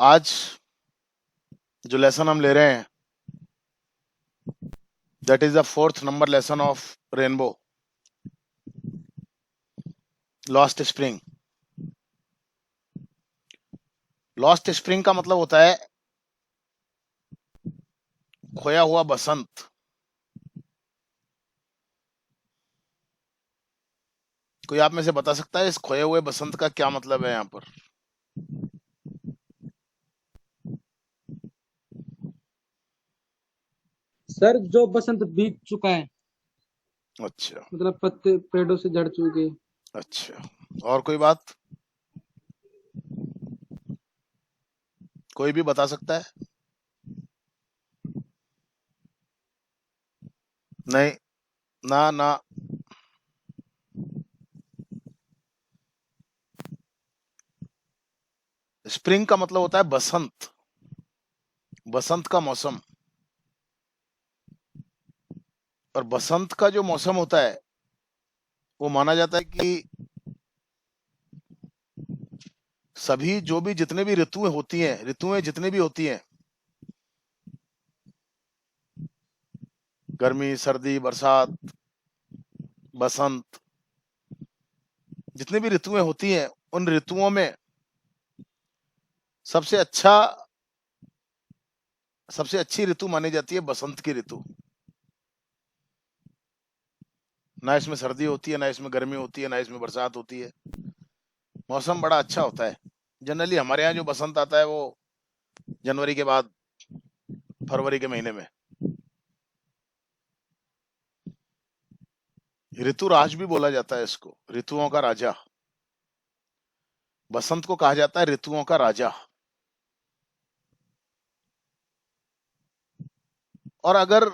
आज जो लेसन हम ले रहे हैं that is the 4th number lesson of rainbow lost spring. Lost spring का मतलब होता है खोया हुआ बसंत। कोई आप में से बता सकता है इस खोए हुए बसंत का क्या मतलब है यहाँ पर? सर, जो बसंत बीत चुका है, अच्छा। मतलब पत्ते पेड़ों से झड़ चुके। अच्छा, और कोई बात? कोई भी बता सकता है? नहीं। ना ना। स्प्रिंग का मतलब होता है बसंत, बसंत का मौसम। और बसंत का जो मौसम होता है वो माना जाता है कि सभी जो भी जितने भी ऋतुएं होती हैं, ऋतुएं जितनी भी होती हैं, गर्मी, सर्दी, बरसात, बसंत, जितनी भी ऋतुएं होती हैं उन ऋतुओं में सबसे अच्छा सबसे अच्छी ऋतु मानी जाती है बसंत की ऋतु। ना इसमें सर्दी होती है, ना इसमें गर्मी होती है, ना इसमें बरसात होती है। मौसम बड़ा अच्छा होता है। जनरली हमारे यहाँ जो बसंत आता है वो जनवरी के बाद फरवरी के महीने में। ऋतुराज भी बोला जाता है इसको, ऋतुओं का राजा। बसंत को कहा जाता है ऋतुओं का राजा। और अगर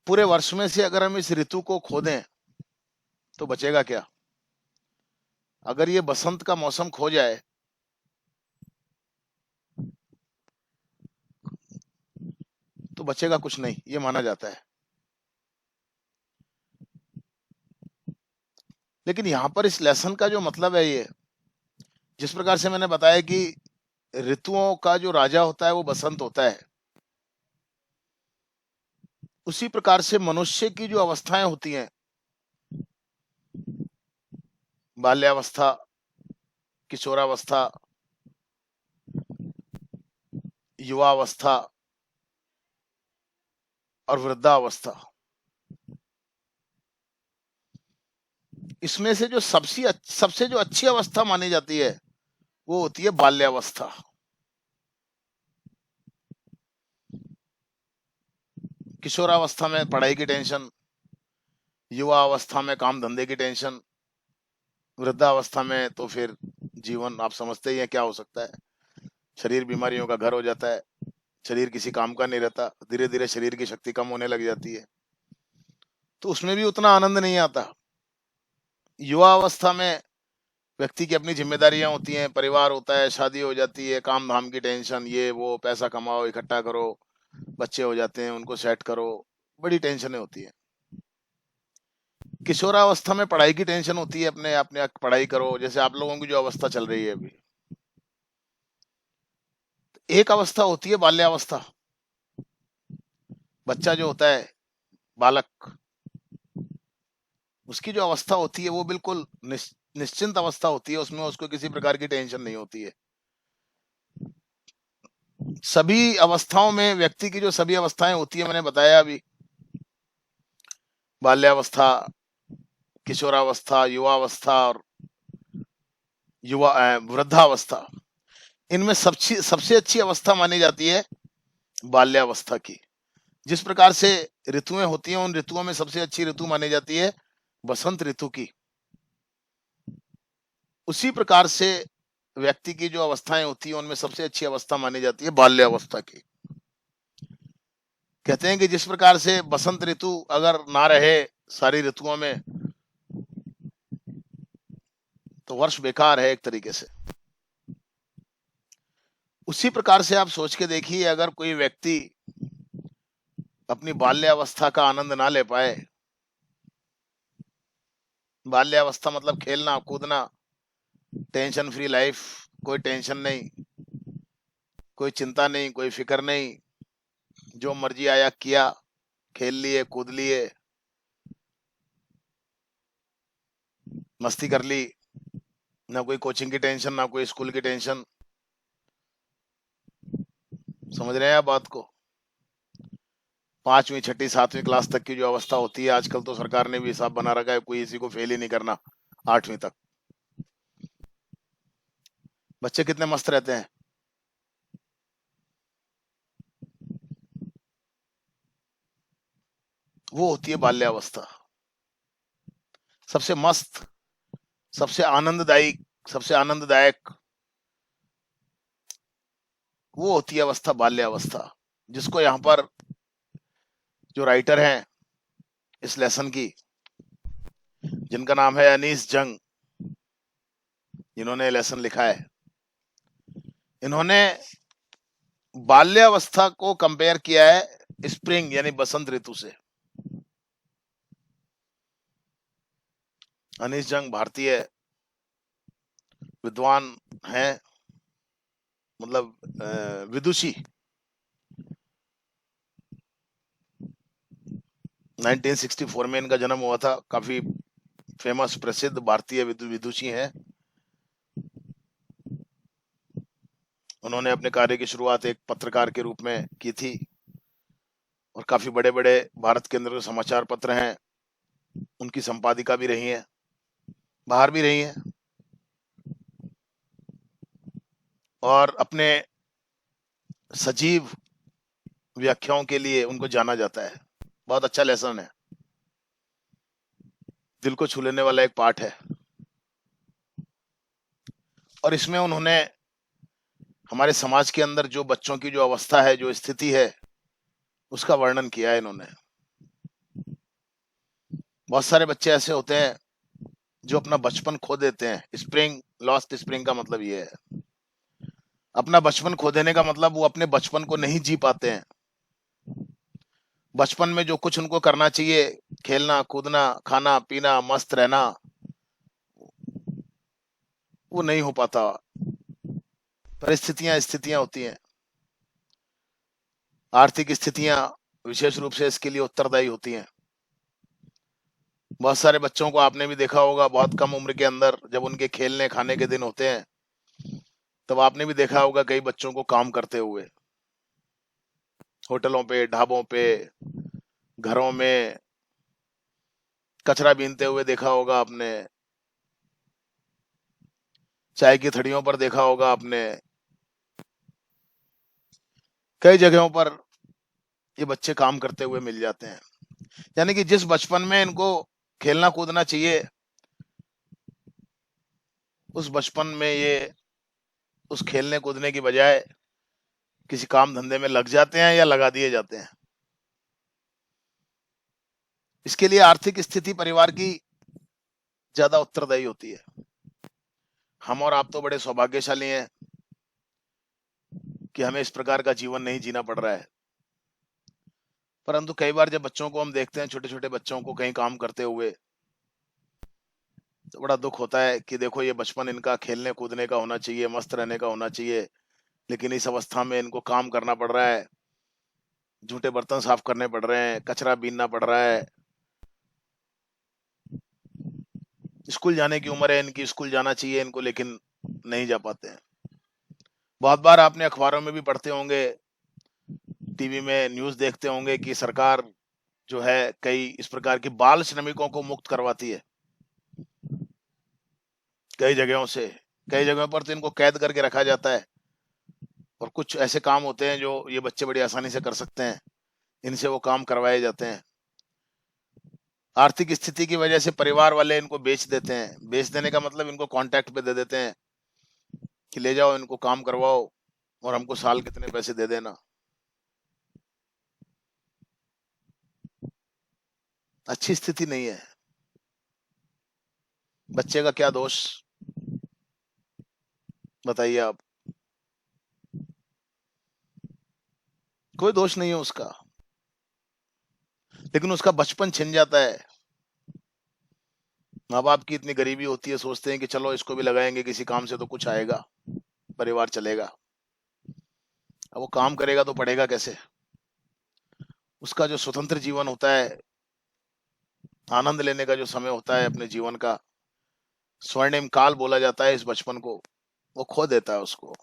पूरे वर्ष में से अगर हम इस ऋतु को खो दें तो बचेगा क्या? अगर ये बसंत का मौसम खो जाए तो बचेगा कुछ नहीं, ये माना जाता है। लेकिन यहां पर इस लेसन का जो मतलब है, ये जिस प्रकार से मैंने बताया कि ऋतुओं का जो राजा होता है वो बसंत होता है, उसी प्रकार से मनुष्य की जो अवस्थाएं होती हैं, बाल्यावस्था, किशोरावस्था, युवावस्था और वृद्धावस्था, इसमें से जो सबसे जो अच्छी अवस्था मानी जाती है वो होती है बाल्यावस्था। किशोरावस्था में पढ़ाई की टेंशन, युवा अवस्था में काम धंधे की टेंशन, वृद्धावस्था में तो फिर जीवन आप समझते ही हैं क्या हो सकता है। शरीर बीमारियों का घर हो जाता है, शरीर किसी काम का नहीं रहता, धीरे धीरे शरीर की शक्ति कम होने लग जाती है, तो उसमें भी उतना आनंद नहीं आता। युवा अवस्था में व्यक्ति की अपनी जिम्मेदारियां होती हैं, परिवार होता है, शादी हो जाती है, काम धाम की टेंशन, ये वो, पैसा कमाओ, इकट्ठा करो, बच्चे हो जाते हैं, उनको सेट करो, बड़ी टेंशनें होती हैं। किशोरावस्था में पढ़ाई की टेंशन होती है, अपने अपने पढ़ाई करो, जैसे आप लोगों की जो अवस्था चल रही है अभी। एक अवस्था होती है बाल्यावस्था। बच्चा जो होता है, बालक, उसकी जो अवस्था होती है वो बिल्कुल निश्चिंत अवस्था होती है, उसमें उसको किसी प्रकार की टेंशन नहीं होती है। सभी अवस्थाओं में व्यक्ति की जो सभी अवस्थाएं होती है मैंने बताया अभी, बाल्यावस्था, किशोरावस्था, युवावस्था और वृद्धावस्था, इनमें सबसे सबसे अच्छी अवस्था मानी जाती है बाल्यावस्था की। जिस प्रकार से ऋतुएं होती हैं उन ऋतुओं में सबसे अच्छी ऋतु मानी जाती है बसंत ऋतु की, उसी प्रकार से व्यक्ति की जो अवस्थाएं होती है उनमें सबसे अच्छी अवस्था मानी जाती है बाल्यावस्था की। कहते हैं कि जिस प्रकार से बसंत ऋतु अगर ना रहे सारी ऋतुओं में तो वर्ष बेकार है एक तरीके से। उसी प्रकार से आप सोच के देखिए, अगर कोई व्यक्ति अपनी बाल्यावस्था का आनंद ना ले पाए, बाल्यावस्था मतलब खेलना कूदना, टेंशन फ्री लाइफ, कोई टेंशन नहीं, कोई चिंता नहीं, कोई फिक्र नहीं, जो मर्जी आया किया, खेल लिए, कूद लिए, मस्ती कर ली, ना कोई कोचिंग की टेंशन, ना कोई स्कूल की टेंशन। समझ रहे हैं आप बात को? 5वीं 6ठी 7वीं क्लास तक की जो अवस्था होती है, आजकल तो सरकार ने भी हिसाब बना रखा है, कोई इसी को फेल ही नहीं करना। 8वीं तक बच्चे कितने मस्त रहते हैं। वो होती है बाल्यावस्था, सबसे मस्त, सबसे आनंददायी, सबसे आनंददायक वो होती है अवस्था, बाल्यावस्था, जिसको यहाँ पर जो राइटर हैं इस लेसन की, जिनका नाम है अनीस जंग, जिन्होंने लेसन लिखा है, इन्होंने बाल्यावस्था को कंपेयर किया है स्प्रिंग यानी बसंत ऋतु से। अनीस जंग भारतीय विद्वान हैं, मतलब विदुषी। 1964 में इनका जन्म हुआ था। काफी फेमस प्रसिद्ध भारतीय विदुषी हैं। उन्होंने अपने कार्य की शुरुआत एक पत्रकार के रूप में की थी और काफी बड़े बड़े भारत के अंदर जो समाचार पत्र हैं उनकी संपादिका भी रही हैं, बाहर भी रही हैं, और अपने सजीव व्याख्याओं के लिए उनको जाना जाता है। बहुत अच्छा लेसन है, दिल को छू लेने वाला एक पाठ है। और इसमें उन्होंने हमारे समाज के अंदर जो बच्चों की जो अवस्था है, जो स्थिति है, उसका वर्णन किया है इन्होंने। बहुत सारे बच्चे ऐसे होते हैं जो अपना बचपन खो देते हैं। स्प्रिंग, लॉस्ट स्प्रिंग का मतलब ये है, अपना बचपन खो देने का मतलब वो अपने बचपन को नहीं जी पाते हैं। बचपन में जो कुछ उनको करना चाहिए, खेलना कूदना, खाना पीना, मस्त रहना, वो नहीं हो पाता। परिस्थितियां स्थितियां होती हैं, आर्थिक स्थितियां विशेष रूप से इसके लिए उत्तरदायी होती हैं। बहुत सारे बच्चों को आपने भी देखा होगा, बहुत कम उम्र के अंदर जब उनके खेलने खाने के दिन होते हैं, तब आपने भी देखा होगा कई बच्चों को काम करते हुए, होटलों पे, ढाबों पे, घरों में कचरा बीनते हुए देखा होगा आपने, चाय की थड़ियों पर देखा होगा आपने। कई जगहों पर ये बच्चे काम करते हुए मिल जाते हैं। यानी कि जिस बचपन में इनको खेलना कूदना चाहिए, उस बचपन में ये उस खेलने कूदने की बजाय किसी काम धंधे में लग जाते हैं या लगा दिए जाते हैं। इसके लिए आर्थिक स्थिति परिवार की ज्यादा उत्तरदायी होती है। हम और आप तो बड़े सौभाग्यशाली हैं कि हमें इस प्रकार का जीवन नहीं जीना पड़ रहा है। परंतु कई बार जब बच्चों को हम देखते हैं, छोटे छोटे बच्चों को कहीं काम करते हुए, तो बड़ा दुख होता है कि देखो ये बचपन इनका खेलने कूदने का होना चाहिए, मस्त रहने का होना चाहिए, लेकिन इस अवस्था में इनको काम करना पड़ रहा है, झूठे बर्तन साफ करने पड़ रहे हैं, कचरा बीनना पड़ रहा है। स्कूल जाने की उम्र है इनकी, स्कूल जाना चाहिए इनको, लेकिन नहीं जा पाते हैं। बहुत बार आपने अखबारों में भी पढ़ते होंगे, टीवी में न्यूज देखते होंगे कि सरकार जो है कई इस प्रकार के बाल श्रमिकों को मुक्त करवाती है। कई जगहों से, कई जगहों पर तो इनको कैद करके रखा जाता है, और कुछ ऐसे काम होते हैं जो ये बच्चे बड़ी आसानी से कर सकते हैं, इनसे वो काम करवाए जाते हैं। आर्थिक स्थिति की वजह से परिवार वाले इनको बेच देते हैं। बेच देने का मतलब इनको कॉन्ट्रैक्ट पे दे देते हैं कि ले जाओ इनको काम करवाओ और हमको साल कितने पैसे दे देना। अच्छी स्थिति नहीं है। बच्चे का क्या दोष, बताइए आप? कोई दोष नहीं है उसका, लेकिन उसका बचपन छिन जाता है। माँ बाप की इतनी गरीबी होती है, सोचते हैं कि चलो इसको भी लगाएंगे किसी काम से तो कुछ आएगा, परिवार चलेगा। अब वो काम करेगा तो पढ़ेगा कैसे? उसका जो स्वतंत्र जीवन होता है, आनंद लेने का जो समय होता है अपने जीवन का, स्वर्णिम काल बोला जाता है इस बचपन को, वो खो देता है उसको।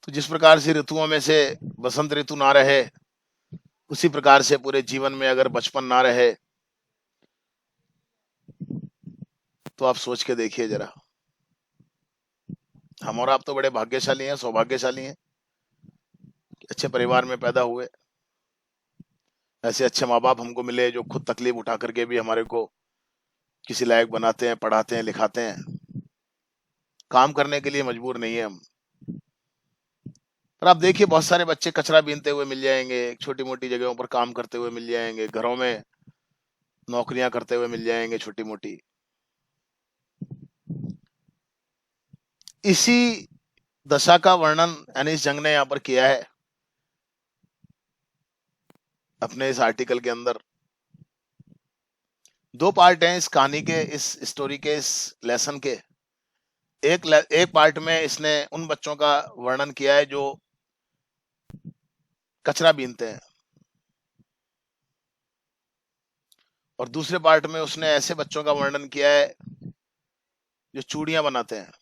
तो जिस प्रकार से ऋतुओं में से बसंत ऋतु ना रहे, उसी प्रकार से पूरे जीवन में अगर बचपन ना रहे, तो आप सोच के देखिए जरा। हम और आप तो बड़े भाग्यशाली हैं, सौभाग्यशाली हैं, अच्छे परिवार में पैदा हुए, ऐसे अच्छे माँ बाप हमको मिले जो खुद तकलीफ उठा करके भी हमारे को किसी लायक बनाते हैं, पढ़ाते हैं, लिखाते हैं। काम करने के लिए मजबूर नहीं है हम। पर आप देखिए बहुत सारे बच्चे कचरा बीनते हुए मिल जाएंगे, छोटी मोटी जगहों पर काम करते हुए मिल जाएंगे, घरों में नौकरियां करते हुए मिल जाएंगे छोटी मोटी। इसी दशा का वर्णन अनीश जंग ने यहाँ पर किया है अपने इस आर्टिकल के अंदर। दो पार्ट हैं इस कहानी के, इस स्टोरी के, इस लेसन के। एक पार्ट में इसने उन बच्चों का वर्णन किया है जो कचरा बीनते हैं, और दूसरे पार्ट में उसने ऐसे बच्चों का वर्णन किया है जो चूड़ियां बनाते हैं।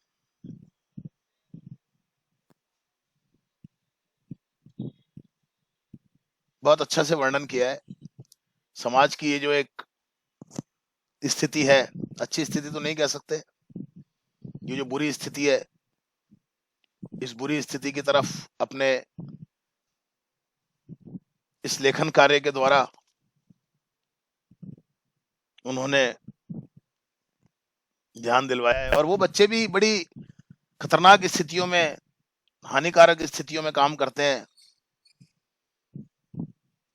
बहुत अच्छा से वर्णन किया है समाज की ये जो एक स्थिति है, अच्छी स्थिति तो नहीं कह सकते, ये जो बुरी स्थिति है, इस बुरी स्थिति की तरफ अपने इस लेखन कार्य के द्वारा उन्होंने ध्यान दिलवाया है। और वो बच्चे भी बड़ी खतरनाक स्थितियों में, हानिकारक स्थितियों में काम करते हैं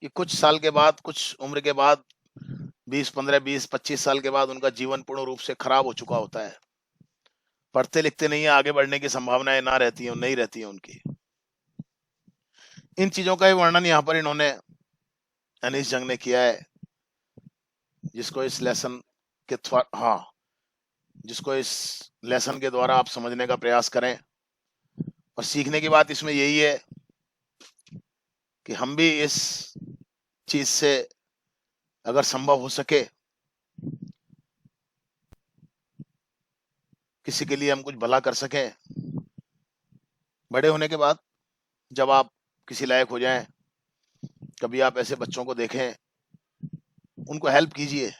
कि कुछ साल के बाद, कुछ उम्र के बाद, 15, 20, 25 साल के बाद उनका जीवन पूर्ण रूप से खराब हो चुका होता है। पढ़ते लिखते नहीं है, आगे बढ़ने की संभावनाएं ना रहती हैं, नहीं रहती हैं उनकी। इन चीजों का ही वर्णन यहाँ पर इन्होंने, अनीश जंग ने किया है, जिसको इस लेसन के जिसको इस लेसन के द्वारा आप समझने का प्रयास करें। और सीखने की बात इसमें यही है कि हम भी इस चीज से अगर संभव हो सके, किसी के लिए हम कुछ भला कर सकें, बड़े होने के बाद जब आप किसी लायक हो जाएं, कभी आप ऐसे बच्चों को देखें, उनको हेल्प कीजिए।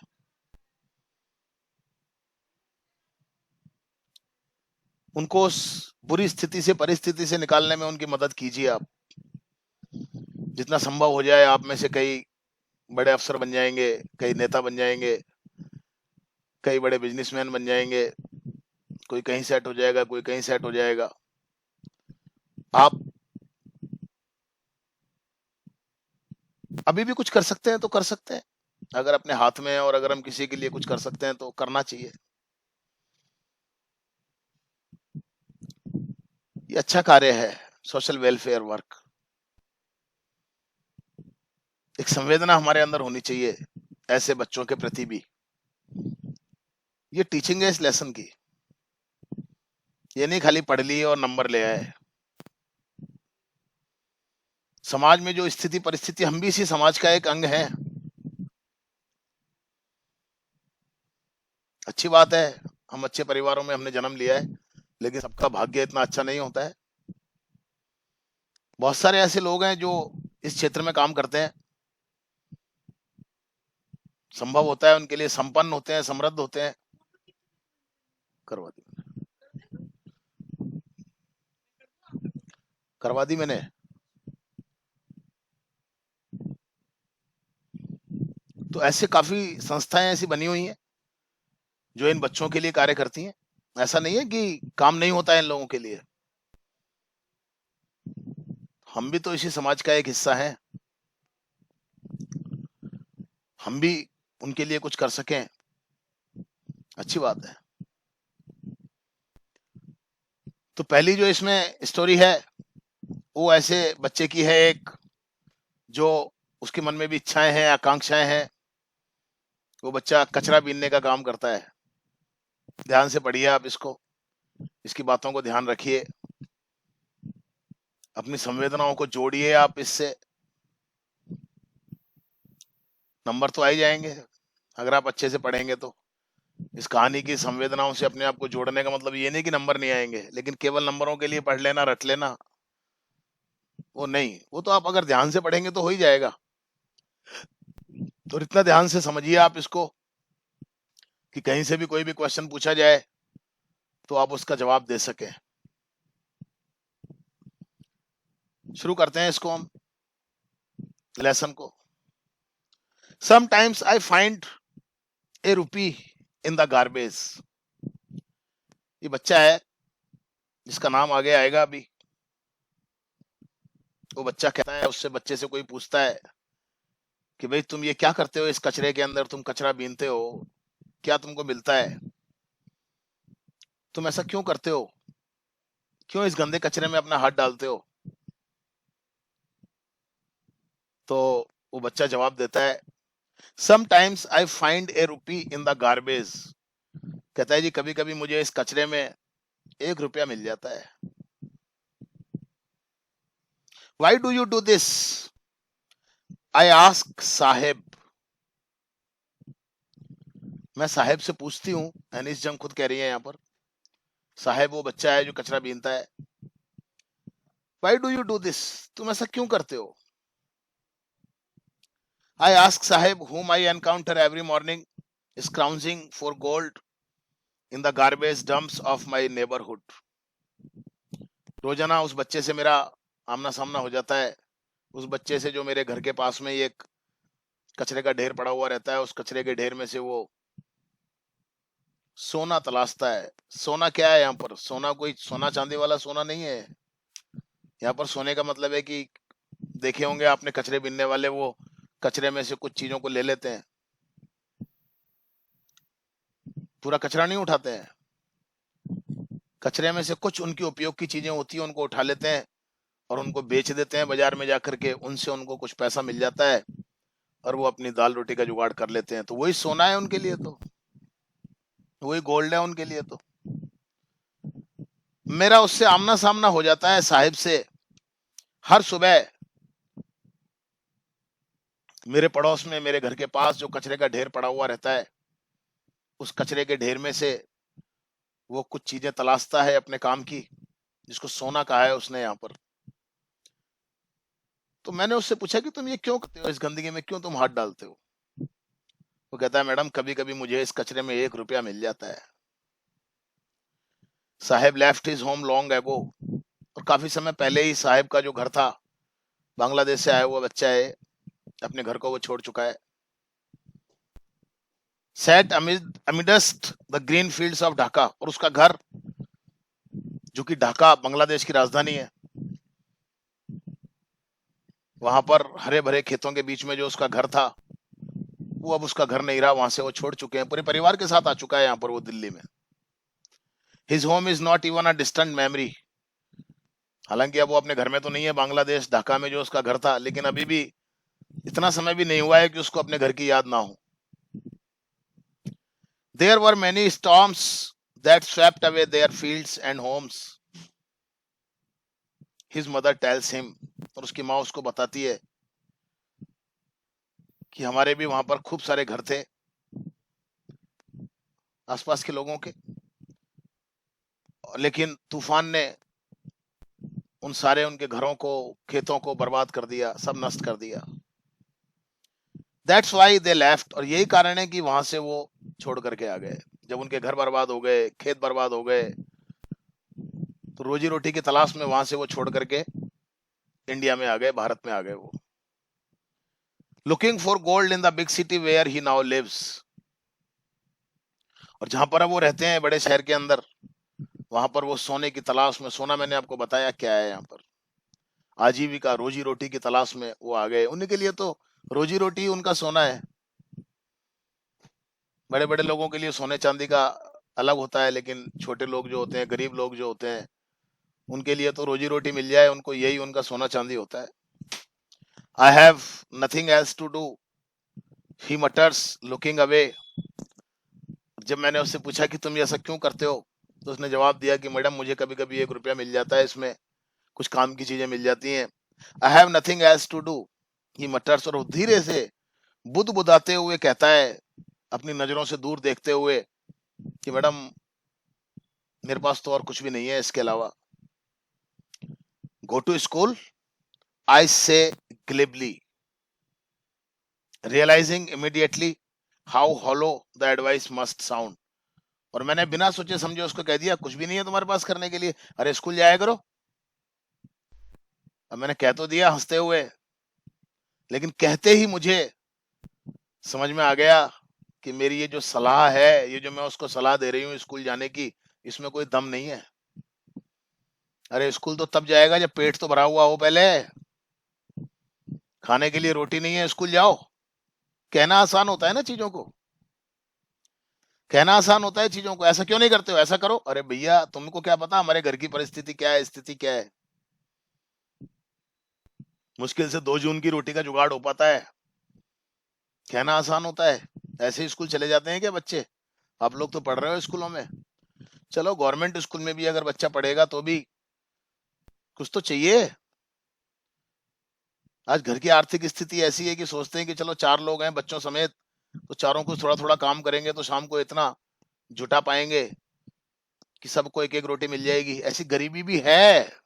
उनको उस बुरी स्थिति से, परिस्थिति से निकालने में उनकी मदद कीजिए आप। जितना संभव हो जाए, आप में से कई बड़े अफसर बन जाएंगे, कई नेता बन जाएंगे, कई बड़े बिजनेसमैन बन जाएंगे, कोई कहीं सेट हो जाएगा, कोई कहीं सेट हो जाएगा। आप अभी भी कुछ कर सकते हैं तो कर सकते हैं, अगर अपने हाथ में है, और अगर हम किसी के लिए कुछ कर सकते हैं तो करना चाहिए। ये अच्छा कार्य है, सोशल वेलफेयर वर्क। एक संवेदना हमारे अंदर होनी चाहिए ऐसे बच्चों के प्रति भी। ये टीचिंग है इस लेसन की, ये नहीं खाली पढ़ लिए और नंबर ले आए। समाज में जो स्थिति परिस्थिति, हम भी इसी समाज का एक अंग है। अच्छी बात है, हम अच्छे परिवारों में हमने जन्म लिया है, लेकिन सबका भाग्य इतना अच्छा नहीं होता है। बहुत सारे ऐसे लोग हैं जो इस क्षेत्र में काम करते हैं, संभव होता है उनके लिए, संपन्न होते हैं, समृद्ध होते हैं। करवा दी, करवा दी मैंने। तो ऐसे काफी संस्थाएं ऐसी बनी हुई हैं जो इन बच्चों के लिए कार्य करती हैं। ऐसा नहीं है कि काम नहीं होता है इन लोगों के लिए। हम भी तो इसी समाज का एक हिस्सा हैं, हम भी उनके लिए कुछ कर सकें, अच्छी बात है। तो पहली जो इसमें स्टोरी है वो ऐसे बच्चे की है, एक जो उसके मन में भी इच्छाएं हैं, आकांक्षाएं हैं। वो बच्चा कचरा बीनने का काम करता है। ध्यान से पढ़िए आप इसको। इसकी बातों को ध्यान रखिए, अपनी संवेदनाओं को जोड़िए आप इससे, नंबर तो आ ही जाएंगे अगर आप अच्छे से पढ़ेंगे तो। इस कहानी की संवेदनाओं से अपने आप को जोड़ने का मतलब ये नहीं कि नंबर नहीं आएंगे, लेकिन केवल नंबरों के लिए पढ़ लेना, रट लेना, वो नहीं। वो तो आप अगर ध्यान से पढ़ेंगे तो हो ही जाएगा। तो इतना ध्यान से समझिए आप इसको कि कहीं से भी कोई भी क्वेश्चन पूछा जाए तो आप उसका जवाब दे सकें। शुरू करते हैं इसको हम, लेसन को। Sometimes I find A rupee in the garbage. ये बच्चा है जिसका नाम आगे आएगा अभी। वो बच्चा कहता है, उससे बच्चे से कोई पूछता है कि भाई तुम ये क्या करते हो इस कचरे के अंदर, तुम कचरा बीनते हो, क्या तुमको मिलता है, तुम ऐसा क्यों करते हो, क्यों इस गंदे कचरे में अपना हाथ डालते हो? तो वो बच्चा जवाब देता है, sometimes I find A rupee in the garbage. कहता है जी कभी कभी मुझे इस कचरे में 1 रुपया मिल जाता है। Why do you do this? I ask Saheb. मैं साहेब से पूछती हूँ, अनीस जंग खुद कह रही है यहाँ पर। साहेब वो बच्चा है जो कचरा बीनता है। Why do you do this? तुम ऐसा क्यों करते हो? I ask Saheb whom I encounter every morning scrounging for gold in the garbage dumps of my neighborhood. रोजाना उस बच्चे से मेरा आमना सामना हो जाता है, उस बच्चे से जो मेरे घर के पास में ही एक कचरे का ढेर पड़ा हुआ रहता है। उस कचरे के ढेर में से वो सोना तलाशता है। सोना क्या है यहाँ पर? सोना कोई सोना चांदी वाला सोना नहीं है। यहाँ पर सोने का मतलब है कि देखे होंगे आपने कचरे बीनने वाले, वो कचरे में से कुछ चीजों को ले लेते हैं, पूरा कचरा नहीं उठाते हैं। कचरे में से कुछ उनकी उपयोग की चीजें होती है, उनको उठा लेते हैं और उनको बेच देते हैं बाजार में जाकर के। उनसे उनको कुछ पैसा मिल जाता है और वो अपनी दाल रोटी का जुगाड़ कर लेते हैं। तो वही सोना है उनके लिए, तो वही गोल्ड है उनके लिए। तो मेरा उससे आमना सामना हो जाता है, साहिब से। हर सुबह मेरे पड़ोस में, मेरे घर के पास जो कचरे का ढेर पड़ा हुआ रहता है, उस कचरे के ढेर में से वो कुछ चीजें तलाशता है अपने काम की, जिसको सोना कहा है उसने यहाँ पर। तो मैंने उससे पूछा कि तुम ये क्यों करते हो, इस गंदगी में क्यों तुम हाथ डालते हो? वो कहता है, मैडम कभी कभी मुझे इस कचरे में 1 रुपया मिल जाता है। Saheb left his home long ago. और काफी समय पहले ही साहेब का जो घर था, बांग्लादेश से आया हुआ बच्चा है, अपने घर को वो छोड़ चुका है। Set amidst the green fields of Dhaka. और उसका घर, जो कि ढाका बांग्लादेश की राजधानी है, वहां पर हरे भरे खेतों के बीच में जो उसका घर था, वो अब उसका घर नहीं रहा। वहां से वो छोड़ चुके हैं, पूरे परिवार के साथ आ चुका है यहाँ पर वो दिल्ली में। His home is not even a distant memory. हालांकि अब वो अपने घर में तो नहीं है बांग्लादेश ढाका में जो उसका घर था, लेकिन अभी भी इतना समय भी नहीं हुआ है कि उसको अपने घर की याद ना हो। There were many storms that swept away their fields and homes, his mother tells him. और उसकी माँ उसको बताती है कि हमारे भी वहां पर खूब सारे घर थे आसपास के लोगों के, लेकिन तूफान ने उन सारे उनके घरों को, खेतों को बर्बाद कर दिया, सब नष्ट कर दिया। That's why they left. और यही कारण है कि वहां से वो छोड़ करके आ गए। जब उनके घर बर्बाद हो गए, खेत बर्बाद हो गए, तो रोजी रोटी की तलाश में वहां से वो छोड़ करके इंडिया में आ गए, भारत में आ गए वो। Looking for gold in the big city where he now lives. और जहां पर अब वो रहते हैं, बड़े शहर के अंदर, वहां पर वो सोने की तलाश में, सोना मैंने आपको बताया क्या है यहाँ पर, आजीविका, रोजी रोटी की तलाश में वो आ गए। उन्हीं के लिए तो रोजी रोटी उनका सोना है। बड़े बड़े लोगों के लिए सोने चांदी का अलग होता है, लेकिन छोटे लोग जो होते हैं, गरीब लोग जो होते हैं, उनके लिए तो रोजी रोटी मिल जाए, उनको यही उनका सोना चांदी होता है। I have nothing else to do, he mutters looking away. जब मैंने उससे पूछा कि तुम ये ऐसा क्यों करते हो, तो उसने जवाब दिया कि मैडम मुझे कभी कभी 1 रुपया मिल जाता है, इसमें कुछ काम की चीजें मिल जाती हैं। I have nothing else to do, he mutters. और वो धीरे से बुदबुदाते हुए कहता है, अपनी नजरों से दूर देखते हुए, कि मैडम मेरे पास तो और कुछ भी नहीं है इसके अलावा। गो टू स्कूल, आई से glibly, realizing immediately how hollow the advice must sound। और मैंने बिना सोचे समझे उसको कह दिया, कुछ भी नहीं है तुम्हारे पास करने के लिए, अरे स्कूल जाया करो। अब मैंने कह तो दिया हंसते हुए, लेकिन कहते ही मुझे समझ में आ गया कि मेरी ये जो सलाह है, ये जो मैं उसको सलाह दे रही हूँ स्कूल जाने की, इसमें कोई दम नहीं है। अरे स्कूल तो तब जाएगा जब पेट तो भरा हुआ हो पहले। खाने के लिए रोटी नहीं है, स्कूल जाओ। कहना आसान होता है ना चीजों को, कहना आसान होता है चीजों को। ऐसा क्यों नहीं करते हो, ऐसा करो। अरे भैया तुमको क्या पता हमारे घर की परिस्थिति क्या है, स्थिति क्या है। मुश्किल से 2 जून की रोटी का जुगाड़ हो पाता है। कहना आसान होता है। ऐसे स्कूल चले जाते हैं क्या बच्चे? आप लोग तो पढ़ रहे हो स्कूलों में। चलो गवर्नमेंट स्कूल में भी अगर बच्चा पढ़ेगा तो भी कुछ तो चाहिए। आज घर की आर्थिक स्थिति ऐसी है कि सोचते हैं कि चलो 4 लोग हैं बच्चों समेत, तो चारों को थोड़ा थोड़ा काम करेंगे तो शाम को इतना जुटा पाएंगे कि सबको एक एक रोटी मिल जाएगी। ऐसी गरीबी भी है,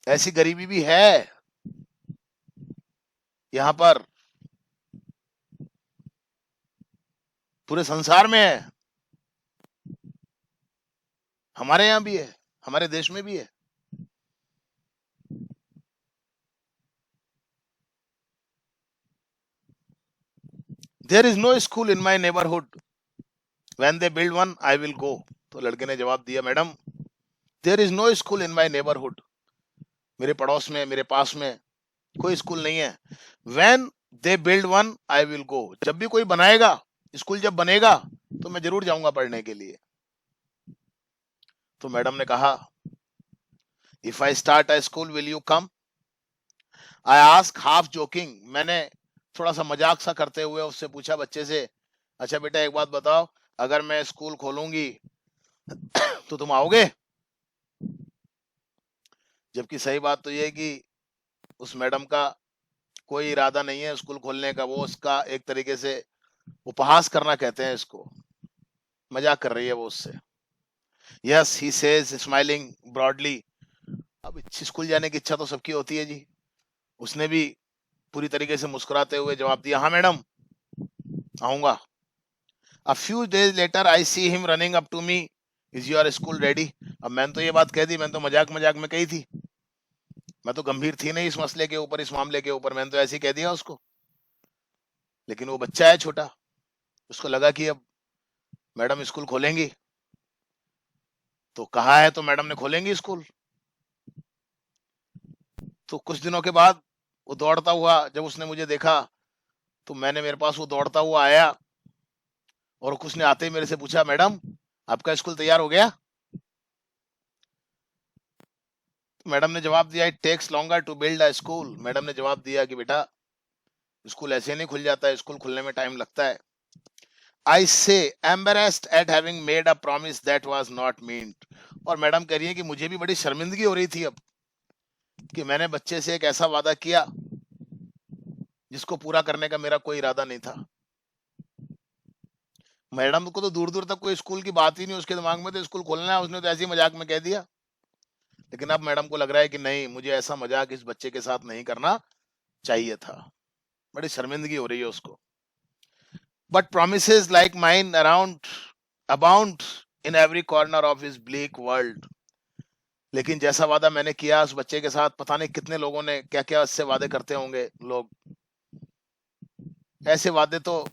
ऐसी गरीबी भी है यहाँ पर, पूरे संसार में है। हमारे यहाँ भी है, हमारे देश में भी है। There is no school in my neighbourhood, when they build one I will go. तो लड़के ने जवाब दिया, madam there is no school in my neighbourhood, मेरे पड़ोस में, मेरे पास में कोई स्कूल नहीं है। When they build one I will गो, जब भी कोई बनाएगा, स्कूल जब बनेगा तो मैं जरूर जाऊंगा पढ़ने के लिए। तो मैडम ने कहा, if I start a school will you come? I ask half joking, मैंने थोड़ा सा मजाक सा करते हुए उससे पूछा, बच्चे से, अच्छा बेटा एक बात बताओ, अगर मैं स्कूल खोलूंगी तो तुम आओगे? जबकि सही बात तो यह है कि उस मैडम का कोई इरादा नहीं है स्कूल खोलने का। वो उसका एक तरीके से उपहास करना कहते हैं इसको, मजाक कर रही है वो उससे। Yes he says smiling broadly. अब स्कूल जाने की इच्छा तो सबकी होती है जी। उसने भी पूरी तरीके से मुस्कुराते हुए जवाब दिया, हाँ मैडम आऊंगा। A few days later I see him running up to me, is your school ready? अब मैंने तो ये बात कह दी, मैंने तो मजाक मजाक में कही थी, मैं तो गंभीर थी नहीं इस मसले के ऊपर, इस मामले के ऊपर, मैंने तो ऐसे ही कह दिया उसको। लेकिन वो बच्चा है छोटा, उसको लगा कि अब मैडम स्कूल खोलेंगी, तो कहा है तो मैडम ने खोलेंगी स्कूल। तो कुछ दिनों के बाद वो दौड़ता हुआ, जब उसने मुझे देखा तो मेरे पास वो दौड़ता हुआ आया, और उसने आते ही मेरे से पूछा, मैडम आपका स्कूल तैयार हो गया? तो मैडम ने जवाब दिया, it takes longer to build a school. Madam ने जवाब दिया कि बेटा स्कूल ऐसे नहीं खुल जाता है, स्कूल खुलने में टाइम लगता है। आई से embarrassed eight having made a promise that was not meant. और मैडम कह रही है कि मुझे भी बड़ी शर्मिंदगी हो रही थी अब, कि मैंने बच्चे से एक ऐसा वादा किया जिसको पूरा करने का मेरा कोई इरादा नहीं था। मैडम को तो दूर दूर तक कोई स्कूल की बात ही नहीं उसके दिमाग में, तो स्कूल खोलना है उसने तो ऐसे ही मजाक में कह दिया। लेकिन अब मैडम को लग रहा है कि नहीं, मुझे ऐसा मजाक इस बच्चे के साथ नहीं करना चाहिए था। बड़ी शर्मिंदगी हो रही है उसको। But promises like mine abound in every corner of his bleak world। लेकिन जैसा वादा मैंने किया उस बच्चे के साथ, पता नहीं कितने लोगों ने क्या क्या उससे वादे करते होंगे लोग। ऐसे वादे तो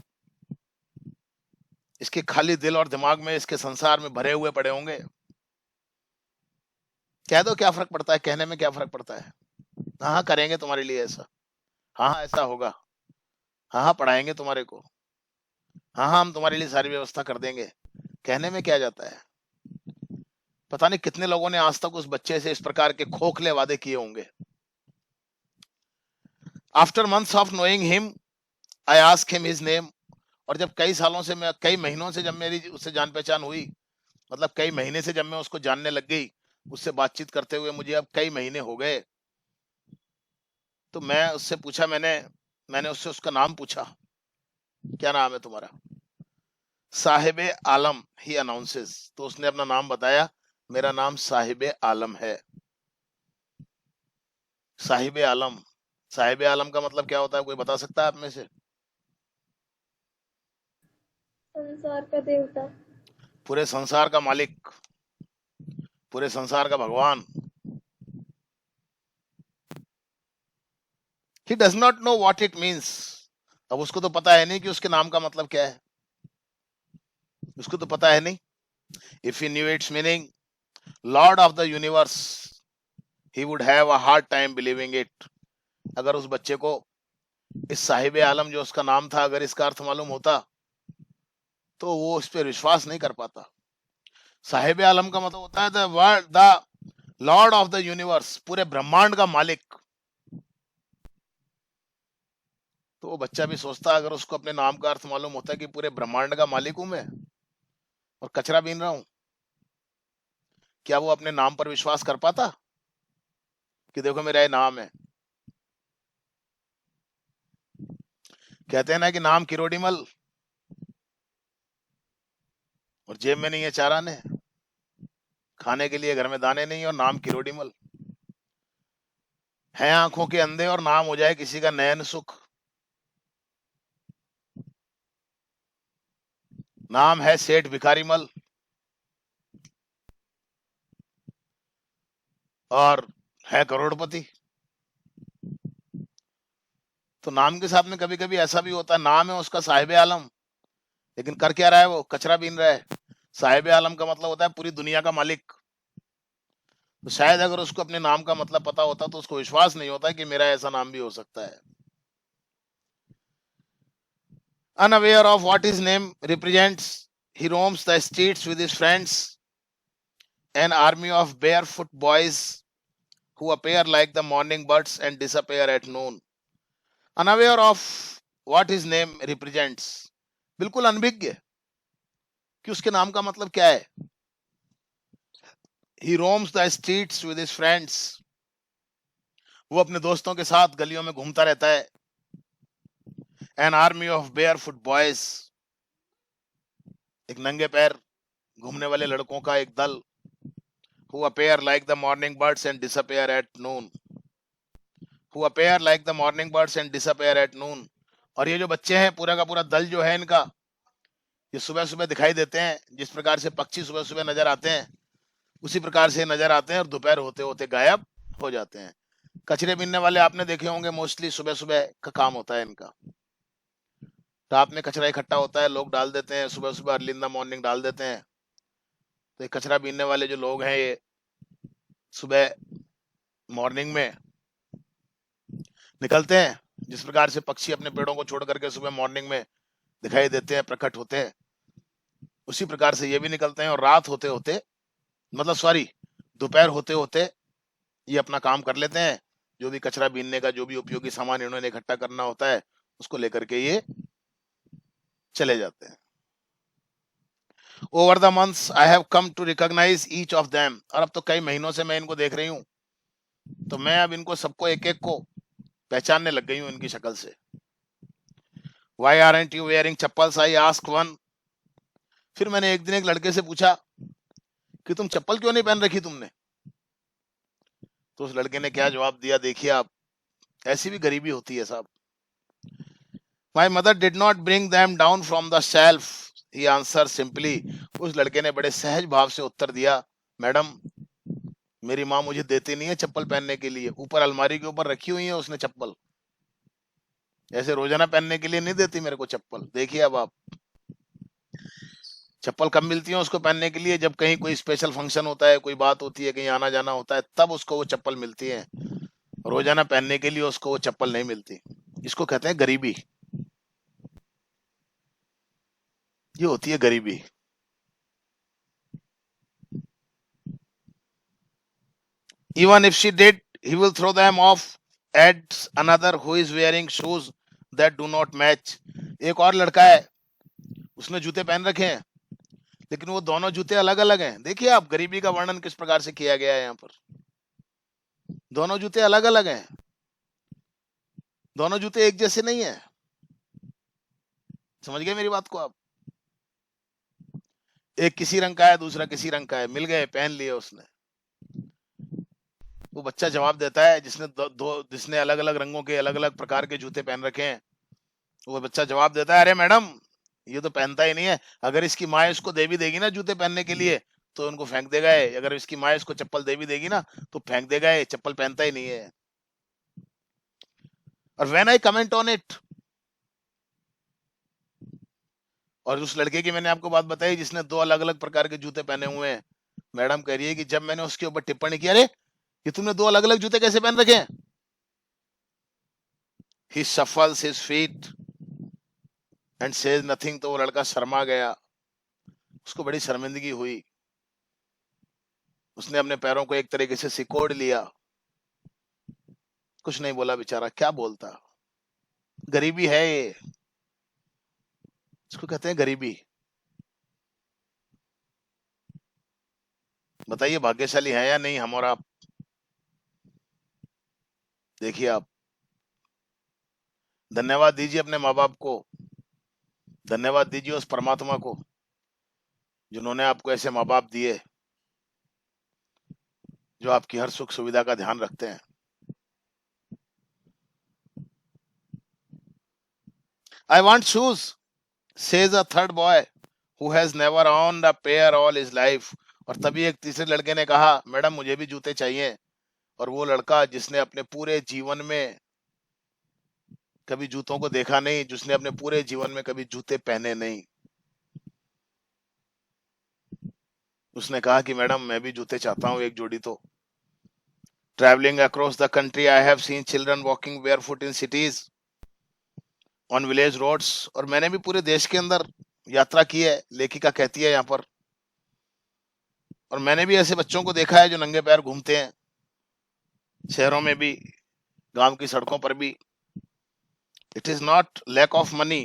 इसके खाली दिल और दिमाग में, इसके संसार में भरे हुए पड़े होंगे। कह दो, क्या फर्क पड़ता है, कहने में क्या फर्क पड़ता है। हाँ हाँ करेंगे तुम्हारे लिए ऐसा, हाँ हाँ ऐसा होगा, हाँ हाँ पढ़ाएंगे तुम्हारे को, हाँ हाँ हम तुम्हारे लिए सारी व्यवस्था कर देंगे। कहने में क्या जाता है। पता नहीं कितने लोगों ने आज तक उस बच्चे से इस प्रकार के खोखले वादे किए होंगे। After months of knowing him I ask him his name. और जब कई सालों से, मैं कई महीनों से जब मेरी उससे जान पहचान हुई, मतलब कई महीने से जब मैं उसको जानने लग गई, उससे बातचीत करते हुए मुझे अब कई महीने हो गए, तो मैं उससे पूछा, मैंने उससे उसका नाम पूछा, क्या नाम है तुम्हारा? साहिब आलम ही अनाउंसेस। तो उसने अपना नाम बताया, मेरा नाम साहिब आलम है। साहिब आलम, साहिब आलम का मतलब क्या होता है, कोई बता सकता है आप में से? संसार का देवता। पूरे संसार का मालिक, पूरे संसार का भगवान। He does not know what it means. अब उसको तो पता है नहीं कि उसके नाम का मतलब क्या है, उसको तो पता है नहीं। If he new it's meaning, Lord of the universe, he would have a hard time believing it. अगर उस बच्चे को इस साहिब आलम जो उसका नाम था, अगर इसका अर्थ मालूम होता, तो वो उस पर विश्वास नहीं कर पाता। साहिब आलम का मतलब होता है the Lord of the universe, पूरे ब्रह्मांड का मालिक। तो वो बच्चा भी सोचता, अगर उसको अपने नाम का अर्थ मालूम होता है कि पूरे ब्रह्मांड का मालिक हूं मैं और कचरा बीन रहा हूं, क्या वो अपने नाम पर विश्वास कर पाता कि देखो मेरा ये नाम है? कहते हैं ना कि नाम किरोड़ीमल और जेब में नहीं है चार आने, खाने के लिए घर में दाने नहीं और नाम किरोड़ीमल है। आंखों के अंधे और नाम हो जाए किसी का नयन सुख। नाम है सेठ भिखारीमल और है करोड़पति। तो नाम के साथ में कभी कभी ऐसा भी होता है, नाम है उसका साहिब आलम, लेकिन कर क्या रहा है, वो कचरा बीन रहा है। साहिब आलम का मतलब होता है पूरी दुनिया का मालिक। तो शायद अगर उसको अपने नाम का मतलब पता होता तो उसको विश्वास नहीं होता कि मेरा ऐसा नाम भी हो सकता है। Unaware of what his name represents, he roams the streets with his friends, an army of barefoot boys who appear like the morning birds and disappear at noon. Unaware of what his name represents, बिल्कुल अनभिज्ञ कि उसके नाम का मतलब क्या है। He roams the streets with his friends, वो अपने दोस्तों के साथ गलियों में घूमता रहता है। An army of barefoot boys, एक नंगे पैर घूमने वाले लड़कों का एक दल। Who appear like the morning birds and disappear at noon. Who appear like the morning birds and disappear at noon. और ये जो बच्चे हैं, पूरा का पूरा दल जो है इनका, ये सुबह सुबह दिखाई देते हैं। जिस प्रकार से पक्षी सुबह सुबह नजर आते हैं, उसी प्रकार से नजर आते हैं और दोपहर होते होते गायब हो जाते हैं। कचरे बीनने वाले आपने देखे होंगे, मोस्टली सुबह सुबह का काम होता है इनका। रात में कचरा इकट्ठा होता है, लोग डाल देते हैं, सुबह सुबह अर्ली इन द मॉर्निंग डाल देते हैं। तो ये कचरा बीनने वाले जो लोग हैं, ये सुबह मॉर्निंग में निकलते हैं। जिस प्रकार से पक्षी अपने पेड़ों को छोड़ करके सुबह मॉर्निंग में दिखाई देते हैं, प्रकट होते हैं, उसी प्रकार से ये भी निकलते हैं। और रात होते होते, मतलब सॉरी, दोपहर होते होते ये अपना काम कर लेते हैं। जो भी कचरा बीनने का जो भी उपयोगी सामान इन्होंने इकट्ठा करना होता है, उसको लेकर के ये चले जाते हैं। Over the months I have come to recognise each of them. और अब तो कई महीनों से मैं इनको देख रही हूँ, तो मैं अब इनको सबको एक एक को पहचानने लग गई हूँ इनकी शक्ल से। Why aren't you wearing chappals, I ask one. फिर मैंने एक दिन एक लड़के से पूछा कि तुम चप्पल क्यों नहीं पहन रखी तुमने? तो उस लड़के ने क्या जवाब दिया, देखिए आप, ऐसी भी गरीबी होती है साहब। My mother did not bring them down from the shelf, he answer simply. उस लड़के ने बड़े सहज भाव से उत्तर दिया, मैडम, मेरी माँ मुझे देती नहीं है चप्पल पहनने के लिए, ऊपर अलमारी के ऊपर रखी हुई है उसने चप्पल, ऐसे रोजाना पहनने के लिए नहीं देती मेरे को चप्पल। देखिए अब आप, चप्पल कब मिलती है उसको पहनने के लिए? जब कहीं कोई स्पेशल फंक्शन होता है, कोई बात होती है, कहीं आना जाना होता है, तब उसको वो चप्पल मिलती है। रोजाना पहनने के लिए उसको वो चप्पल नहीं मिलती। इसको कहते हैं गरीबी। ये होती है गरीबी। Even if she did, he will throw them off, adds another who is wearing shoes that do not match. एक और लड़का है, उसने जूते पहन रखे हैं, लेकिन वो दोनों जूते अलग अलग हैं। देखिए आप गरीबी का वर्णन किस प्रकार से किया गया है यहाँ पर। दोनों जूते अलग अलग हैं, दोनों जूते एक जैसे नहीं है। समझ गए मेरी बात को आप? एक किसी रंग का है, दूसरा किसी रंग का है, मिल गए, पहन लिए उसने। वो बच्चा जवाब देता है जिसने अलग अलग रंगों के अलग अलग प्रकार के जूते पहन रखे हैं। वो बच्चा जवाब देता है, अरे मैडम ये तो पहनता ही नहीं है। अगर इसकी माँ इसको दे भी देगी ना जूते पहनने के लिए तो उनको फेंक देगा है। अगर इसकी माँ इसको चप्पल दे भी देगी ना तो फेंक देगा है, चप्पल पहनता ही नहीं है। और when I comment on it, और उस लड़के की मैंने आपको बात बताई जिसने दो अलग अलग प्रकार के जूते पहने हुए हैं, मैडम कह रही है कि जब मैंने उसके ऊपर टिप्पणी की, अरे ये तुमने दो अलग अलग जूते कैसे पहन रखे हैं? ही shuffles his feet and says nothing, तो वो लड़का शर्मा गया, उसको बड़ी शर्मिंदगी हुई। उसने अपने पैरों को एक तरीके से सिकोड़ लिया, कुछ नहीं बोला बेचारा। क्या बोलता? गरीबी है ये, इसको कहते हैं गरीबी। बताइए भाग्यशाली है या नहीं हम और आप? देखिए आप, धन्यवाद दीजिए अपने माँ बाप को, धन्यवाद दीजिए उस परमात्मा को जिन्होंने आपको ऐसे माँ बाप दिए जो आपकी हर सुख सुविधा का ध्यान रखते हैं। I want shoes, says a third boy who has never owned a pair all his life. और तभी एक तीसरे लड़के ने कहा, मैडम मुझे भी जूते चाहिए। और वो लड़का जिसने अपने पूरे जीवन में कभी जूतों को देखा नहीं, जिसने अपने पूरे जीवन में कभी जूते पहने नहीं, उसने कहा कि मैडम मैं भी जूते चाहता हूं, एक जोड़ी तो। Travelling across the country I have seen children walking barefoot in cities on village roads. और मैंने भी पूरे देश के अंदर यात्रा की है, लेखिका कहती है यहाँ पर, और मैंने भी ऐसे बच्चों को देखा है जो नंगे पैर घूमते हैं, शहरों में भी, गांव की सड़कों पर भी। It is not lack of money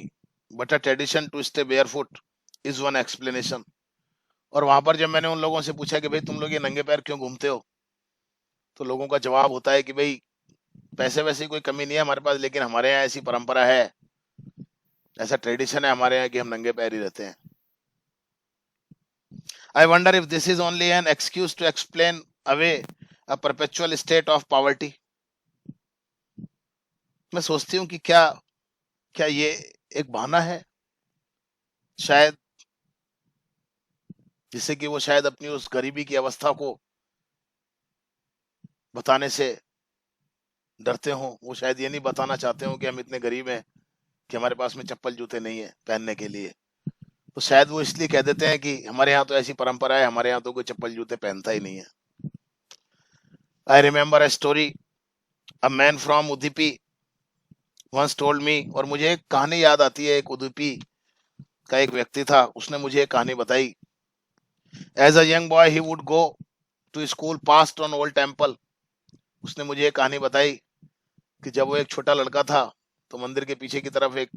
but a tradition to stay barefoot is one explanation. और वहां पर जब मैंने उन लोगों से पूछा कि भाई तुम लोग ये नंगे पैर क्यों घूमते हो, तो लोगों का जवाब होता है कि भाई पैसे वैसे कोई कमी नहीं है हमारे पास, लेकिन हमारे यहाँ ऐसी परंपरा है, ऐसा ट्रेडिशन है हमारे यहाँ कि हम नंगे पैर ही रहते हैं। I wonder if this is only an excuse to explain away a perpetual state of poverty. मैं सोचती हूँ कि क्या क्या ये एक बहाना है शायद, जिससे कि वो शायद अपनी उस गरीबी की अवस्था को बताने से डरते हो। वो शायद ये नहीं बताना चाहते हो कि हम इतने गरीब हैं कि हमारे पास में चप्पल जूते नहीं है पहनने के लिए। तो शायद वो इसलिए कह देते हैं कि हमारे यहाँ तो ऐसी परंपरा है, हमारे यहाँ तो कोई चप्पल जूते पहनता ही नहीं है। I remember a story, a man from Udupi once told me, और मुझे एक कहानी याद आती है। एक उदुपी का एक व्यक्ति था, उसने मुझे एक कहानी बताई। As a young boy he would go to school past on old temple. उसने मुझे एक कहानी बताई कि जब वो एक छोटा लड़का था तो मंदिर के पीछे की तरफ, एक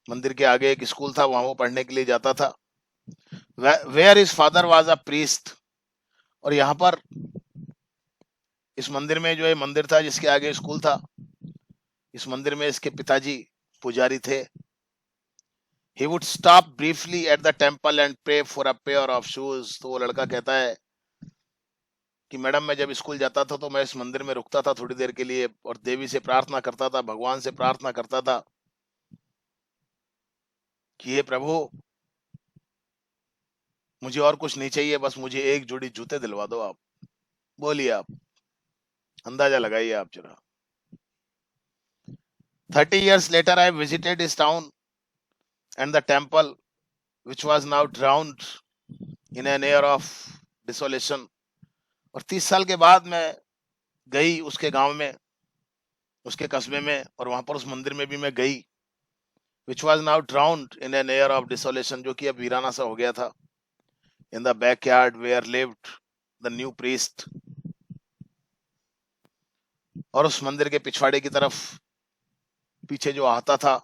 मंदिर के आगे एक स्कूल था, वहां वो पढ़ने के लिए जाता था। Where his father was a priest. और यहाँ पर इस मंदिर में, जो है मंदिर था जिसके आगे स्कूल था, इस मंदिर में इसके पिताजी पुजारी थे। He would stop briefly at the temple and pray for a pair of shoes। तो वो लड़का कहता है कि मैडम मैं जब स्कूल जाता था तो मैं इस मंदिर में रुकता था थोड़ी देर के लिए और देवी से प्रार्थना करता था, भगवान से प्रार्थना करता था कि हे प्रभु मुझे और कुछ नहीं चाहिए, बस मुझे एक जोड़ी जूते दिलवा दो आप। बोलिए आप, अंदाजा लगाइए आप जरा। 30 years later I visited his town and the temple which was now drowned in an air of desolation। और 30 साल के बाद मैं गई उसके गांव में, उसके कस्बे में, और वहां पर उस मंदिर में भी मैं गई, which was now drowned in an air of desolation, जो कि अब वीराना सा हो गया था। in the backyard where lived the new priest। और उस मंदिर के पिछवाड़े की तरफ पीछे जो आता था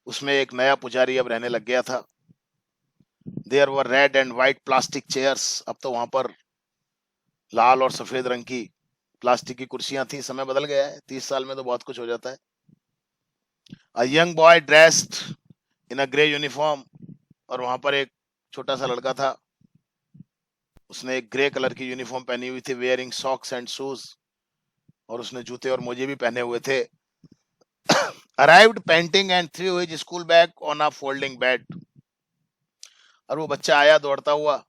उसमें एक नया पुजारी अब रहने लग गया था। There were red and white plastic chairs, अब तो वहां पर लाल और सफेद रंग की प्लास्टिक की कुर्सियां थी। समय बदल गया है, 30 साल में तो बहुत कुछ हो जाता है। अ young boy dressed in a grey uniform, और वहां पर एक छोटा सा लड़का था, उसने एक ग्रे कलर की यूनिफॉर्म पहनी हुई थी, वेयरिंग सॉक्स एंड शूज, और उसने जूते और मोजे भी पहने हुए थे। Arrived painting and through his school bag on a folding bed, और वो बच्चा आया दौड़ता हुआ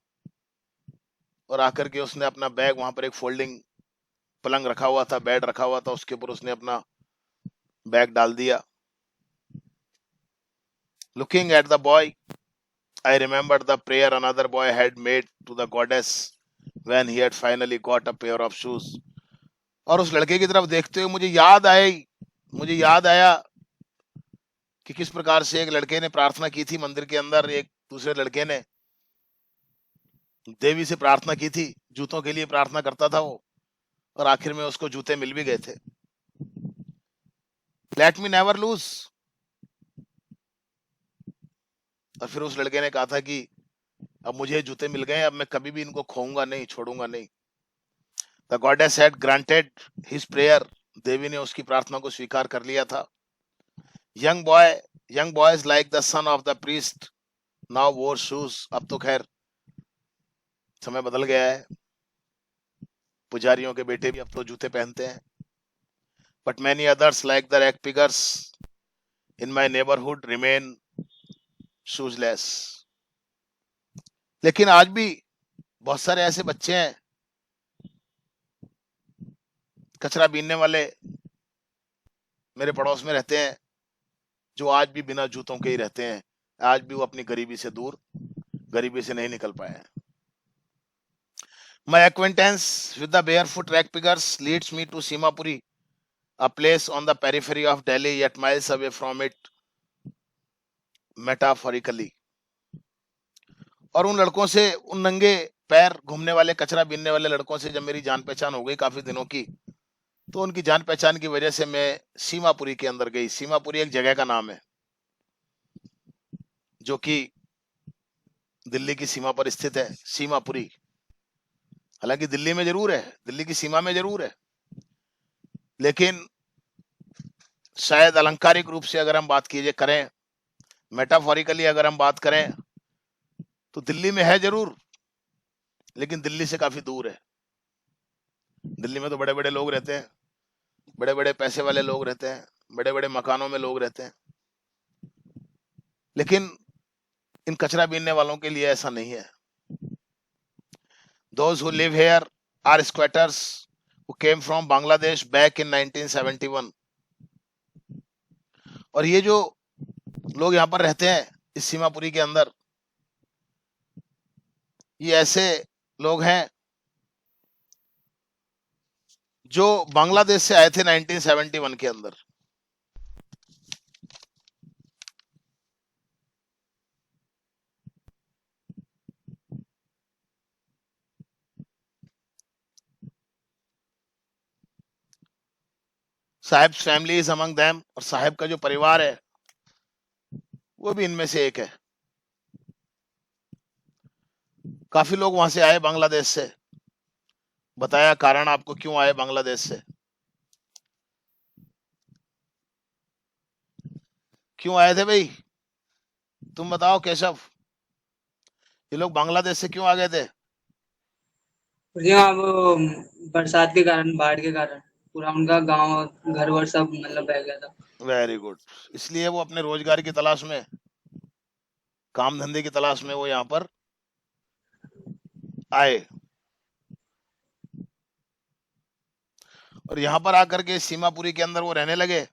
और आकर के उसने अपना बैग, वहां पर एक फोल्डिंग पलंग रखा हुआ था, बेड रखा हुआ था, उसके ऊपर उसने अपना बैग डाल दिया। Looking at the boy, I remembered the prayer another boy had made to the goddess when he had finally got a pair of shoes. और उस लड़के की तरफ देखते हुए मुझे याद आया कि किस प्रकार से एक लड़के ने प्रार्थना की थी मंदिर के अंदर, एक दूसरे लड़के ने देवी से प्रार्थना की थी, जूतों के लिए प्रार्थना करता था वो, और आखिर में उसको जूते मिल भी गए थे। लेट मी नेवर लूज, और फिर उस लड़के ने कहा था कि अब मुझे जूते मिल गए, अब मैं कभी भी इनको खोऊंगा नहीं, छोड़ूंगा नहीं। The goddess had granted his prayer, देवी ने उसकी प्रार्थना को स्वीकार कर लिया था। Young boys like the son of the priest now wore shoes, अब तो खैर समय बदल गया है, पुजारियों के बेटे भी अब तो जूते पहनते हैं। But many others like the rag pickers in my neighbourhood remain shoeless, लेकिन आज भी बहुत सारे ऐसे बच्चे हैं, कचरा बीनने वाले मेरे पड़ोस में रहते हैं, जो आज भी बिना जूतों के ही रहते हैं। आज भी वो अपनी गरीबी से दूर, गरीबी से नहीं निकल पाए हैं। My acquaintance with the barefoot rag pickers leads me to Simapuri, a place on the periphery of Delhi, yet miles away from it metaphorically. और उन लड़कों से, उन नंगे पैर घूमने वाले, कचरा बीनने वाले लड़कों से जब मेरी जान पहचान हो गई काफी दिनों की, तो उनकी जान पहचान की वजह से मैं सीमापुरी के अंदर गई। सीमापुरी एक जगह का नाम है जो कि दिल्ली की सीमा पर स्थित है, सीमापुरी। हालांकि दिल्ली में जरूर है, दिल्ली की सीमा में जरूर है, लेकिन शायद अलंकारिक रूप से अगर हम बात कीजिए करें, मेटाफोरिकली अगर हम बात करें, तो दिल्ली में है जरूर, लेकिन दिल्ली से काफी दूर है। दिल्ली में तो बड़े बड़े लोग रहते हैं, बड़े बड़े पैसे वाले लोग रहते हैं, बड़े बड़े मकानों में लोग रहते हैं, लेकिन इन कचरा बीनने वालों के लिए ऐसा नहीं है। Those who live here are squatters who came from Bangladesh back in 1971. और ये जो लोग यहाँ पर रहते हैं इस सीमापुरी के अंदर, ये ऐसे लोग हैं जो बांग्लादेश से आए थे 1971 के अंदर। Sahib family is among them, और साहिब का जो परिवार है वो भी इनमें से एक है। काफी लोग वहां से आए बांग्लादेश से, बताया कारण आपको क्यों आए बांग्लादेश से, क्यों आए थे भाई, तुम बताओ केशव, ये लोग बांग्लादेश से क्यों आ गए थे? जी हाँ, वो बरसात के कारण, बाढ़ के कारण पूरा उनका गांव घर वर सब मतलब बह गया था। Very good. इसलिए वो अपने रोजगार की तलाश में, काम धंधे की तलाश में वो यहाँ पर आए, और यहाँ पर आकर के सीमापुरी के अंदर वो रहने लगे।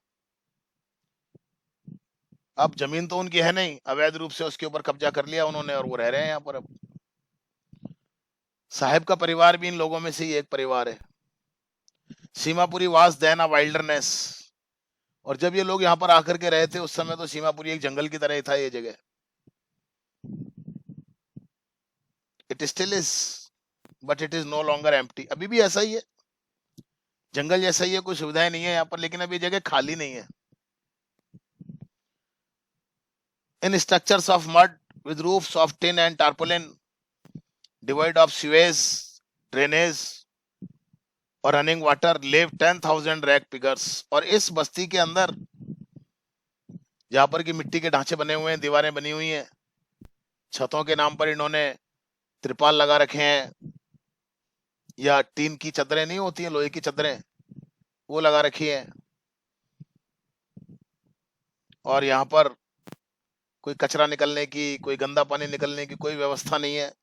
अब जमीन तो उनकी है नहीं, अवैध रूप से उसके ऊपर कब्जा कर लिया उन्होंने, और वो रह रहे हैं यहाँ पर। अब साहिब का परिवार भी इन लोगों में से ही एक परिवार है। Seemapuri was then a wilderness, और जब ये लोग यहाँ पर आकर के रहे थे उस समय तो सीमापुरी एक जंगल की तरह ही था ये जगह। It still is, but it is no longer empty, अभी भी ऐसा ही है, जंगल जैसा ही है, कोई सुविधाएं नहीं है यहाँ पर, लेकिन अब ये जगह खाली नहीं है। In structures of mud with roofs of tin and tarpaulin, devoid of sewage, drainage और running water, live 10,000 rack Pigors. और इस बस्ती के अंदर जहां पर की मिट्टी के ढांचे बने हुए हैं, दीवारें बनी हुई हैं, छतों के नाम पर इन्होंने त्रिपाल लगा रखे हैं, या टीन की चादरें नहीं होती हैं, लोहे की चादरें, वो लगा रखी हैं। और यहाँ पर कोई कचरा निकलने की, कोई गंदा पानी निकलने की कोई व्यवस्था नहीं है,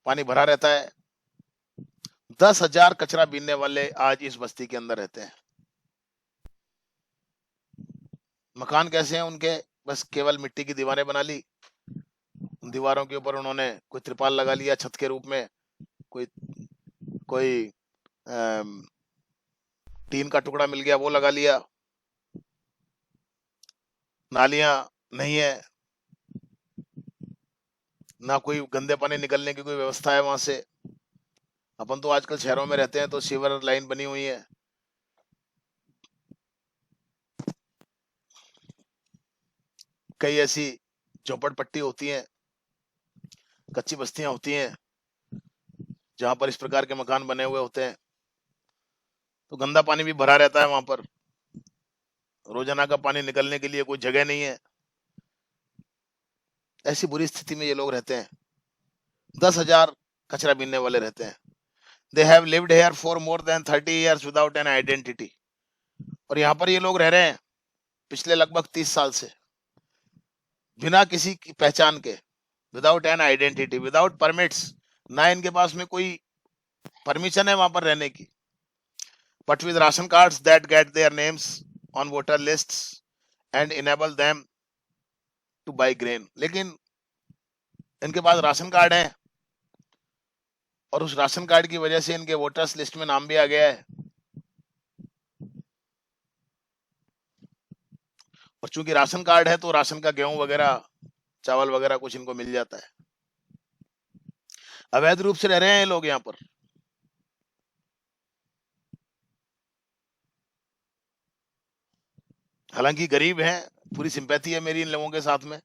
पानी भरा रहता है। 10,000 कचरा बीनने वाले आज इस बस्ती के अंदर रहते हैं। मकान कैसे हैं उनके? बस केवल मिट्टी की दीवारें बना ली, उन दीवारों के ऊपर उन्होंने कोई त्रिपाल लगा लिया छत के रूप में, कोई कोई टीन का टुकड़ा मिल गया वो लगा लिया। नालियां नहीं है, ना कोई गंदे पानी निकलने की कोई व्यवस्था है वहां से। अपन तो आजकल शहरों में रहते हैं तो सीवर लाइन बनी हुई है, कई ऐसी झोपड़पट्टी होती हैं, कच्ची बस्तियां होती हैं जहां पर इस प्रकार के मकान बने हुए होते हैं, तो गंदा पानी भी भरा रहता है वहां पर, रोजाना का पानी निकलने के लिए कोई जगह नहीं है। ऐसी बुरी स्थिति में ये लोग रहते हैं। 10,000 कचरा बीनने वाले रहते हैं। They have lived here for more than 30 years without an identity. और यहाँ पर ये लोग रह रहे हैं पिछले लगभग 30 साल से, बिना किसी की पहचान के, without an identity, without permits, ना इनके पास में कोई परमिशन है वहां पर रहने की, but with ration cards that get their names on voter lists and enable them to buy grain. लेकिन इनके पास राशन कार्ड है और उस राशन कार्ड की वजह से इनके वोटर्स लिस्ट में नाम भी आ गया है, और चूंकि राशन कार्ड है तो राशन का गेहूं वगैरह, चावल वगैरह कुछ इनको मिल जाता है। अवैध रूप से रह रहे हैं ये लोग यहाँ पर। हालांकि गरीब हैं, पूरी सिंपैथी है मेरी इन लोगों के साथ में,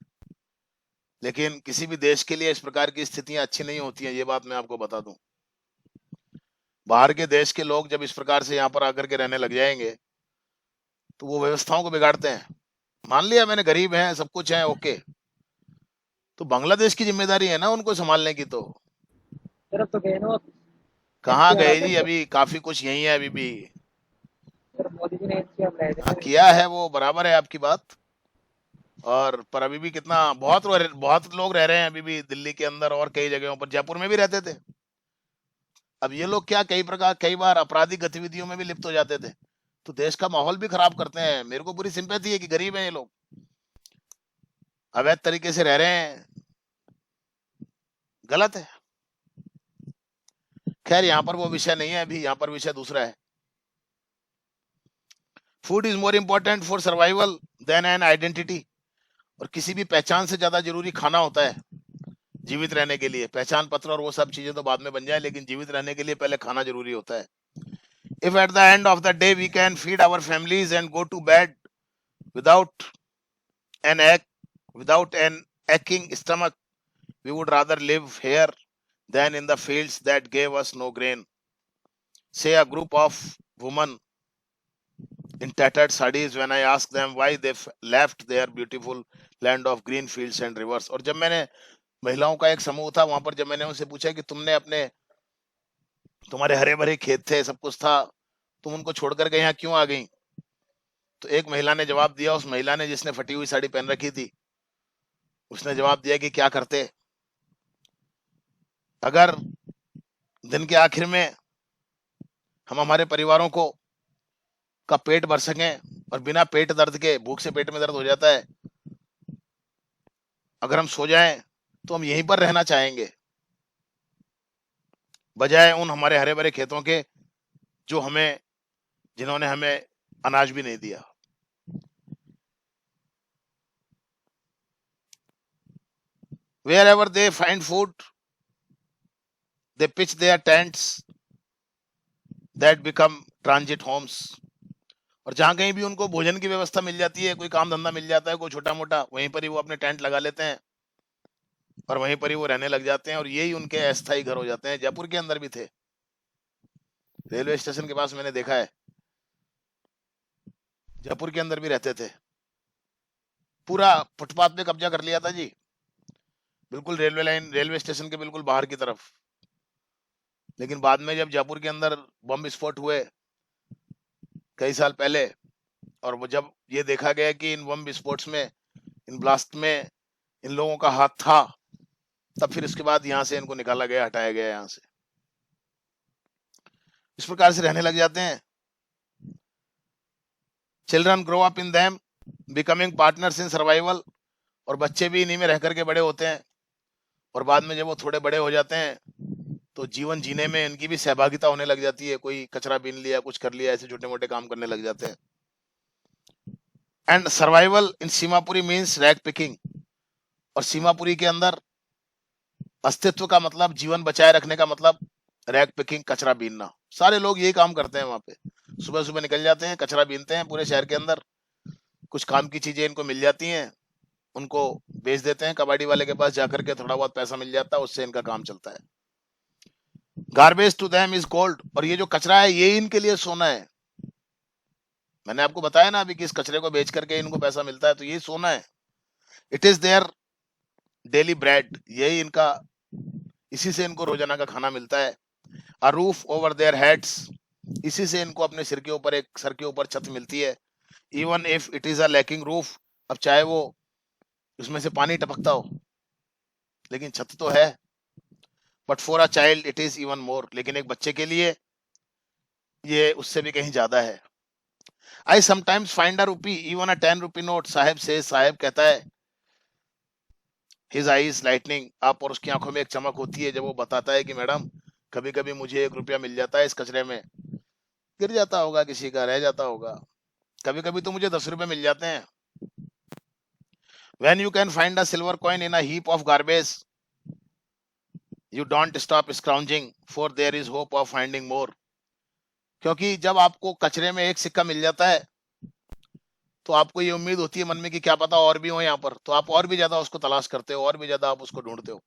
लेकिन किसी भी देश के लिए इस प्रकार की स्थितियां अच्छी नहीं होती हैं, ये बात मैं आपको बता दूं। बाहर के देश के लोग जब इस प्रकार से यहाँ पर आकर के रहने लग जाएंगे तो वो व्यवस्थाओं को बिगाड़ते हैं। मान लिया मैंने गरीब हैं, सब कुछ है, ओके, तो बांग्लादेश की जिम्मेदारी है ना उनको संभालने की। तो तरफ तो गए ना कहाँ गए जी? अभी काफी कुछ यही है अभी भी। मोदी जी ने हाँ, किया है वो, बराबर है आपकी बात। और पर अभी भी कितना, बहुत लोग रह रहे हैं अभी भी दिल्ली के अंदर और कई जगहों पर, जयपुर में भी रहते थे। अब ये लोग क्या कई बार आपराधिक गतिविधियों में भी लिप्त हो जाते थे, तो देश का माहौल भी खराब करते हैं। मेरे को पूरी सिंपैथी है कि गरीब हैं ये लोग, अवैध तरीके से रह रहे हैं, गलत है। खैर यहाँ पर वो विषय नहीं है, अभी यहाँ पर विषय दूसरा है। Food is more important for survival than an identity. और किसी भी पहचान से ज्यादा जरूरी खाना होता है जीवित रहने के लिए। पहचान पत्र और वो सब चीजें तो बाद में बन जाए, लेकिन जीवित रहने के लिए पहले खाना जरूरी होता है। If at the end of the day we can feed our families and go to bed without without an aching stomach, we would rather live here than in the fields that gave us no grain, say a group of women in tattered sarees when I asked them why they left their beautiful land of green fields and rivers. और जब मैंने, महिलाओं का एक समूह था वहां पर, जब मैंने उनसे पूछा कि तुम्हारे हरे भरे खेत थे, सब कुछ था, तुम उनको छोड़कर के यहाँ क्यों आ गई? तो एक महिला ने जवाब दिया, उस महिला ने जिसने फटी हुई साड़ी पहन रखी थी, उसने जवाब दिया कि क्या करते अगर दिन के आखिर में हम हमारे परिवारों का पेट भर सकें, और बिना पेट दर्द के, भूख से पेट में दर्द हो जाता है, अगर हम सो जाएं तो हम यहीं पर रहना चाहेंगे, बजाय उन हमारे हरे भरे खेतों के जिन्होंने हमें अनाज भी नहीं दिया। Wherever they find food, they pitch their tents that become transit homes. और जहाँ कहीं भी उनको भोजन की व्यवस्था मिल जाती है, कोई काम धंधा मिल जाता है, कोई छोटा मोटा, वहीं पर ही वो अपने टेंट लगा लेते हैं और वहीं पर ही वो रहने लग जाते हैं, और यही उनके अस्थायी घर हो जाते हैं। जयपुर के अंदर भी थे, रेलवे स्टेशन के पास मैंने देखा है, जयपुर के अंदर भी रहते थे। पूरा फुटपाथ पे कब्जा कर लिया था जी, बिल्कुल रेलवे लाइन, रेलवे स्टेशन के बिल्कुल बाहर की तरफ। लेकिन बाद में जब जयपुर के अंदर बम विस्फोट हुए कई साल पहले, और वो जब ये देखा गया कि इन बम विस्फोट में, इन ब्लास्ट में इन लोगों का हाथ था, तब फिर इसके बाद यहाँ से इनको निकाला गया, हटाया गया यहाँ से। इस प्रकार से रहने लग जाते हैं। Children grow up in them becoming partners in survival, और बच्चे भी इन्हीं में रह करके बड़े होते हैं, और बाद में जब वो थोड़े बड़े हो जाते हैं तो जीवन जीने में इनकी भी सहभागिता होने लग जाती है। कोई कचरा बीन लिया, कुछ कर लिया, ऐसे छोटे मोटे काम करने लग जाते हैं। And survival in Seemapuri means rag picking, और सीमापुरी के अंदर अस्तित्व का मतलब, जीवन बचाए रखने का मतलब रैग पिकिंग, कचरा बीनना। सारे लोग यही काम करते हैं वहां पे, सुबह सुबह निकल जाते हैं, कचरा बीनते हैं पूरे शहर के अंदर। कुछ काम की चीजें इनको मिल जाती हैं, उनको बेच देते हैं कबाड़ी वाले के पास जाकर के, थोड़ा बहुत पैसा मिल जाता है, उससे इनका काम चलता है। Garbage to them is gold, और ये जो कचरा है ये इनके लिए सोना है। मैंने आपको बताया ना अभी कि इस कचरे को बेच करके इनको पैसा मिलता है, तो ये सोना है। It is their daily bread, यही इनका, इसी से इनको रोजाना का खाना मिलता है। A roof over their heads, इसी से इनको अपने सिर के ऊपर, एक सर के ऊपर छत मिलती है। Even if it is a lacking roof, अब चाहे वो उसमें से पानी टपकता हो, लेकिन छत तो है। But for a child it is even more, लेकिन एक बच्चे के लिए ये उससे भी कहीं ज्यादा है। आई समटाइम्स फाइंड अ रूपी इवन अ 10 रुपी नोट, साहब से, साहब कहता है, हिज आईज लाइटनिंग अप, और उसकी आंखों में एक चमक होती है जब वो बताता है कि मैडम कभी कभी मुझे 1 रुपया मिल जाता है इस कचरे में, गिर जाता होगा, किसी का रह जाता होगा, कभी कभी तो मुझे 10 रुपए मिल जाते हैं। When you can find a silver coin in a heap of garbage, you don't stop scrounging, for there is hope of finding more. क्योंकि जब आपको कचरे में एक सिक्का मिल जाता है तो आपको ये उम्मीद होती है मन में कि क्या पता और भी हो यहाँ पर, तो आप और भी ज्यादा उसको तलाश करते हो, और भी ज्यादा आप उसको ढूंढते हो।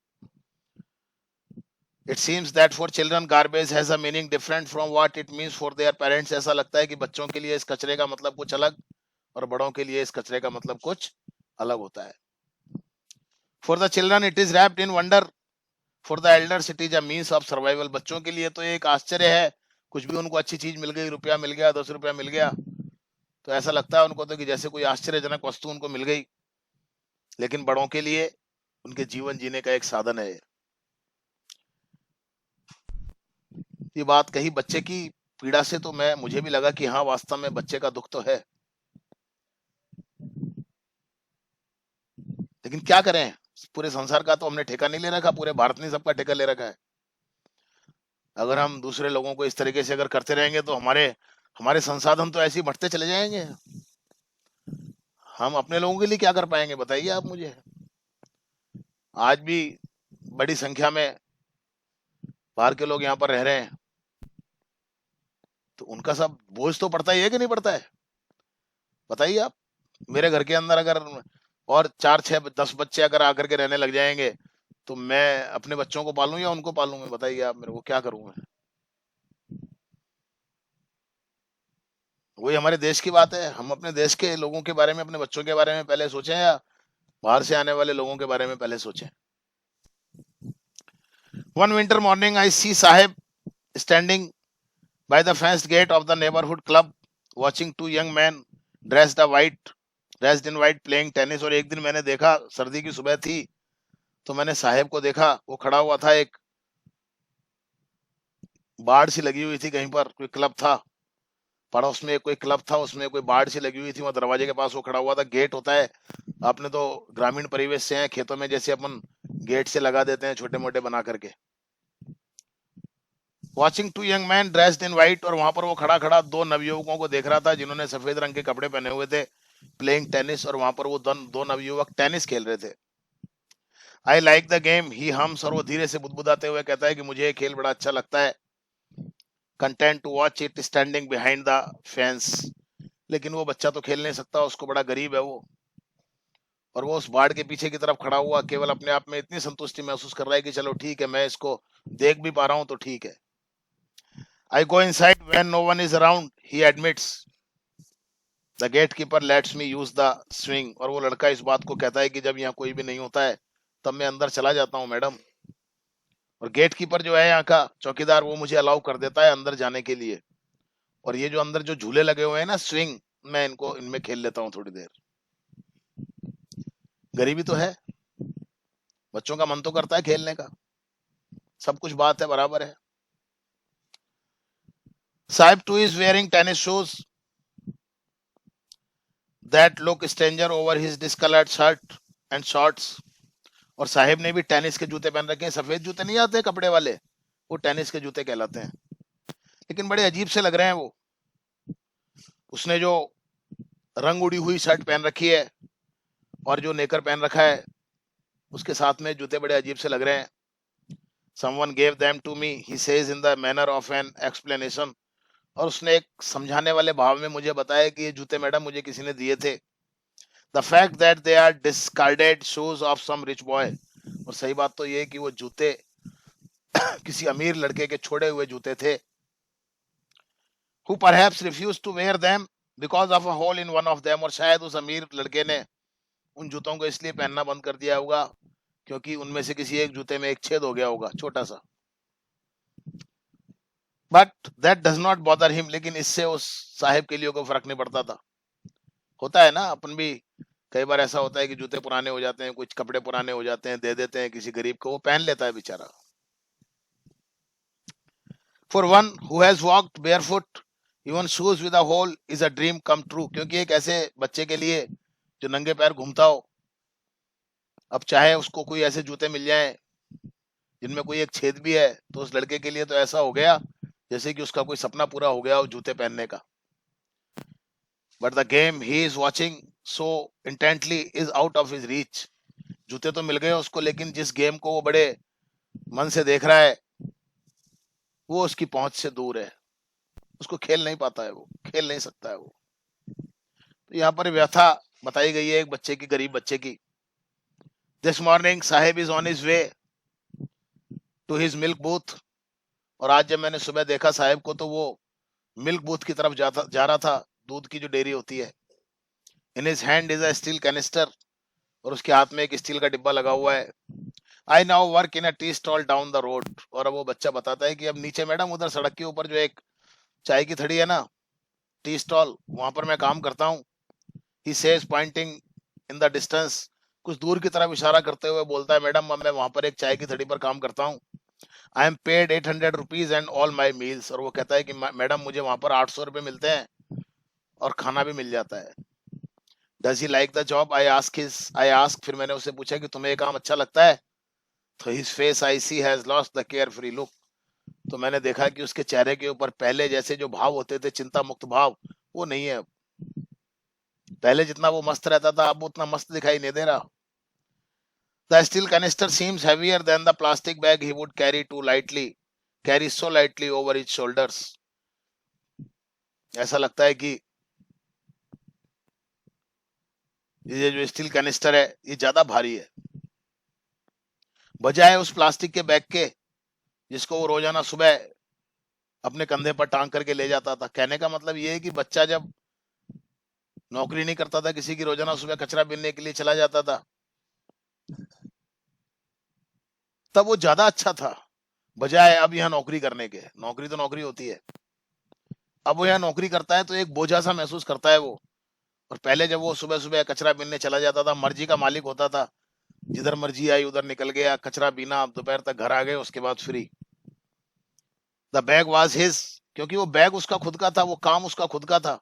It seems that for children garbage has a meaning different from what it means for their parents. ऐसा लगता है कि बच्चों के लिए इस कचरे का मतलब कुछ अलग, और बड़ों के लिए इस कचरे का मतलब कुछ अलग होता है। For the children it is wrapped in wonder, for the elders it is a means of survival. बच्चों के लिए तो ये एक आश्चर्य है, कुछ भी उनको अच्छी चीज मिल गई, 1 रुपया मिल गया, 10 रुपया मिल गया, तो ऐसा लगता है उनको तो कि जैसे कोई आश्चर्यजनक वस्तु उनको मिल गई। लेकिन बड़ों के लिए उनके जीवन जीने का एक साधन है। ये बात कही बच्चे की पीड़ा से, तो मुझे भी लगा कि हाँ, वास्तव में बच्चे का दुख तो है। लेकिन क्या करें, पूरे संसार का तो हमने ठेका नहीं ले रखा, पूरे भारत ने सबका ठेका ले रखा है। अगर हम दूसरे लोगों को इस तरीके से अगर करते रहेंगे तो हमारे हमारे संसाधन तो ऐसे ही बढ़ते चले जाएंगे। हम अपने लोगों के लिए क्या कर पाएंगे, बताइए आप मुझे। आज भी बड़ी संख्या में बाहर के लोग यहाँ पर रह रहे हैं, तो उनका सब बोझ तो पड़ता ही है कि नहीं पड़ता है, बताइए आप। मेरे घर के अंदर अगर और 4, 6, 10 बच्चे अगर आकर के रहने लग जाएंगे, तो मैं अपने बच्चों को पालूं या उनको पालूं, मैं बताइए आप मेरे को, क्या करूं मैं। वही हमारे देश की बात है, हम अपने देश के लोगों के बारे में, अपने बच्चों के बारे में पहले सोचें, या बाहर से आने वाले लोगों के बारे में पहले सोचें। One winter morning I see Saheb standing by the fenced gate of the neighborhood club watching 2 young men dressed in white playing tennis। और एक दिन मैंने देखा, सर्दी की सुबह थी, तो मैंने साहेब को देखा, वो खड़ा हुआ था, एक बाड़ सी लगी हुई थी कहीं पर, कोई क्लब था पड़ोस में, कोई क्लब था, उसमें कोई बाड़ सी लगी हुई थी, वहां दरवाजे के पास वो खड़ा हुआ था। गेट होता है, आपने तो ग्रामीण परिवेश से हैं, खेतों में जैसे अपन गेट से लगा देते हैं छोटे मोटे बना करके। Watching 2 young man dressed in white, और वहां पर वो खड़ा खड़ा 2 नवयुवकों को देख रहा था जिन्होंने सफेद रंग के कपड़े पहने हुए थे, प्लेइंग टेनिस, और वहां पर वो 2 नवयुवक टेनिस खेल रहे थे। I like the game he hums, और वो धीरे से बुदबुदाते हुए कहता है कि मुझे ये खेल बड़ा अच्छा लगता है। Content to watch it standing behind the fence, लेकिन वो बच्चा तो खेल नहीं सकता, उसको बड़ा गरीब है वो, और वो उस बाड़ के पीछे की तरफ खड़ा हुआ केवल अपने आप में इतनी संतुष्टि महसूस कर रहा है कि चलो ठीक है, मैं इसको देख भी पा रहा हूं तो ठीक है। I go inside when no one is around, he admits. The gate keeper lets me use the swing. और वो लड़का इस बात को कहता है कि जब यहाँ कोई भी नहीं होता है तब मैं अंदर चला जाता हूँ मैडम। और गेट कीपर जो है यहाँ का चौकीदार, वो मुझे अलाउ कर देता है अंदर जाने के लिए। और ये जो अंदर जो झूले लगे हुए हैं ना, स्विंग, मैं इनमें खेल लेता हूँ थोड़ी देर। गरीबी तो है, बच्चों का मन तो करता है खेलने का, सब कुछ बात है, बराबर है। Sahib two is wearing tennis shoes that look stranger over his discoloured shirt and shorts. और साहिब ने भी टेनिस के जूते पहन रखे हैं, सफेद जूते नहीं आते कपड़े वाले, वो टेनिस के जूते कहलाते हैं, लेकिन बड़े अजीब से लग रहे हैं वो। उसने जो रंग उड़ी हुई शर्ट पहन रखी है और जो नेकर पहन रखा है, उसके साथ में जूते बड़े अजीब से लग रहे हैं। Someone gave them to me, he says in the manner of an explanation। और उसने एक समझाने वाले भाव में मुझे बताया कि ये जूते मैडम मुझे किसी ने दिए थे। The fact that they are discarded shoes of some rich boy। और सही बात तो ये कि वो जूते किसी अमीर लड़के के छोड़े हुए जूते थे। Who perhaps refused to wear them because of a hole in one of them। और शायद उस अमीर लड़के ने उन जूतों को इसलिए पहनना बंद कर दिया होगा क्योंकि उनमें से किसी एक जूते में एक छेद हो गया होगा, छोटा सा। But that does not bother him. लेकिन इससे उस साहिब के लिए कोई फर्क नहीं पड़ता था। होता है ना, अपन भी कई बार ऐसा होता है कि जूते पुराने हो जाते हैं, कुछ कपड़े पुराने हो जाते हैं, दे देते हैं किसी गरीब को, वो पहन लेता है बेचारा। For one who has walked barefoot even shoes with a hole is a dream come true. क्योंकि एक ऐसे बच्चे के लिए जो नंगे पैर घूमता हो, अब चाहे उसको कोई ऐसे जूते मिल जाए जिनमें कोई एक छेद भी है, तो उस लड़के के लिए तो ऐसा हो गया जैसे कि उसका कोई सपना पूरा हो गया हो जूते पहनने का। But the game he is watching so intently is out of his reach. जूते तो मिल गए उसको, लेकिन जिस गेम को वो बड़े मन से देख रहा है वो उसकी पहुंच से दूर है, उसको खेल नहीं पाता है, वो खेल नहीं सकता है वो। तो यहाँ पर व्यथा बताई गई है एक बच्चे की, गरीब बच्चे की। This morning Saheb is on his way to his milk booth. और आज जब मैंने सुबह देखा साहिब को, तो वो मिल्क बूथ की तरफ जा रहा था, दूध की जो डेयरी होती है। In his hand is a steel canister. और उसके हाथ में एक स्टील का डिब्बा लगा हुआ है। I now work in a tea stall down the road. और अब वो बच्चा बताता है कि अब नीचे मैडम उधर सड़क के ऊपर जो एक चाय की थड़ी है ना, टी स्टॉल, वहां पर मैं काम करता हूँ। He says pointing in the distance. कुछ दूर की तरफ इशारा करते हुए बोलता है, मैडम मैं वहां पर एक चाय की थड़ी पर काम करता हूँ। I am paid 800 rupees and all my meals. और वो कहता है कि मैडम मुझे वहां पर 800 रुपये मिलते हैं और खाना भी मिल जाता है। Does he like the job, I ask. फिर मैंने उससे पूछा कि तुम्हें ये काम अच्छा लगता है? तो his face I see has lost the carefree look. तो मैंने देखा कि उसके चेहरे के ऊपर पहले जैसे जो भाव होते थे, चिंता मुक्त भाव, वो नहीं है। पहले जितना वो मस्त रहता था, अब उतना मस्त दिखाई नहीं दे रहा। The steel canister seems heavier than the plastic bag he would carry so lightly over his shoulders। ऐसा लगता है कि ये जो स्टील कैनिस्टर है ये ज्यादा भारी है बजाय उस प्लास्टिक के बैग के जिसको वो रोजाना सुबह अपने कंधे पर टांग करके ले जाता था। कहने का मतलब ये है कि बच्चा जब नौकरी नहीं करता था किसी की, रोजाना सुबह कचरा बीनने के लिए चला जाता था, तब वो ज्यादा अच्छा था बजाय अब यहाँ नौकरी करने के। नौकरी तो नौकरी होती है, अब वो यहाँ नौकरी करता है तो एक बोझा सा महसूस करता है वो। और पहले जब वो सुबह सुबह कचरा बीनने चला जाता था, मर्जी का मालिक होता था, जिधर मर्जी आई उधर निकल गया, कचरा बीना, दोपहर तक घर आ गए, उसके बाद free. The bag was his. क्योंकि वो बैग उसका खुद का था, वो काम उसका खुद का था,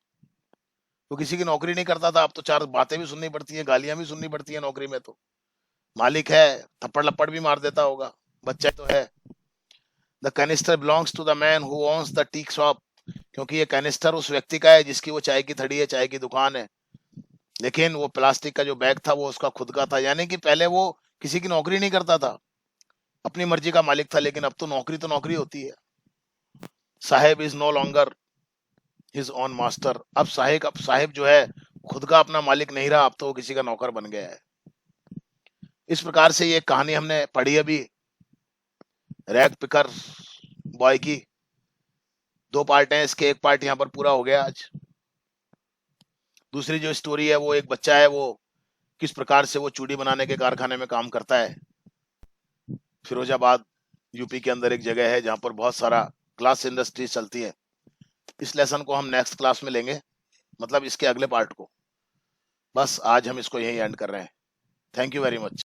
वो किसी की नौकरी नहीं करता था। अब तो चार बातें भी सुननी पड़ती है, गालियां भी सुननी पड़ती है नौकरी में। तो मालिक है, थप्पड़ लप्पड़ भी मार देता होगा, बच्चा तो है। The canister belongs to the man who owns the tea shop. क्योंकि ये कैनिस्टर उस व्यक्ति का है जिसकी वो चाय की थड़ी है, चाय की दुकान है। लेकिन वो प्लास्टिक का जो बैग था वो उसका खुद का था। यानी कि पहले वो किसी की नौकरी नहीं करता था, अपनी मर्जी का मालिक था। लेकिन अब तो नौकरी होती है। Sahib is no longer his own master. अब साहिब जो है खुद का अपना मालिक नहीं रहा, अब तो वो किसी का नौकर बन गया है। इस प्रकार से ये कहानी हमने पढ़ी अभी, रैग पिकर बॉय की। 2 पार्ट हैं इसके, एक पार्ट यहाँ पर पूरा हो गया आज। दूसरी जो स्टोरी है वो एक बच्चा है, वो किस प्रकार से वो चूड़ी बनाने के कारखाने में काम करता है। फिरोजाबाद यूपी के अंदर एक जगह है जहाँ पर बहुत सारा ग्लास इंडस्ट्रीज चलती है। इस लेसन को हम नेक्स्ट क्लास में लेंगे, मतलब इसके अगले पार्ट को। बस आज हम इसको यहीं एंड कर रहे हैं। Thank you very much.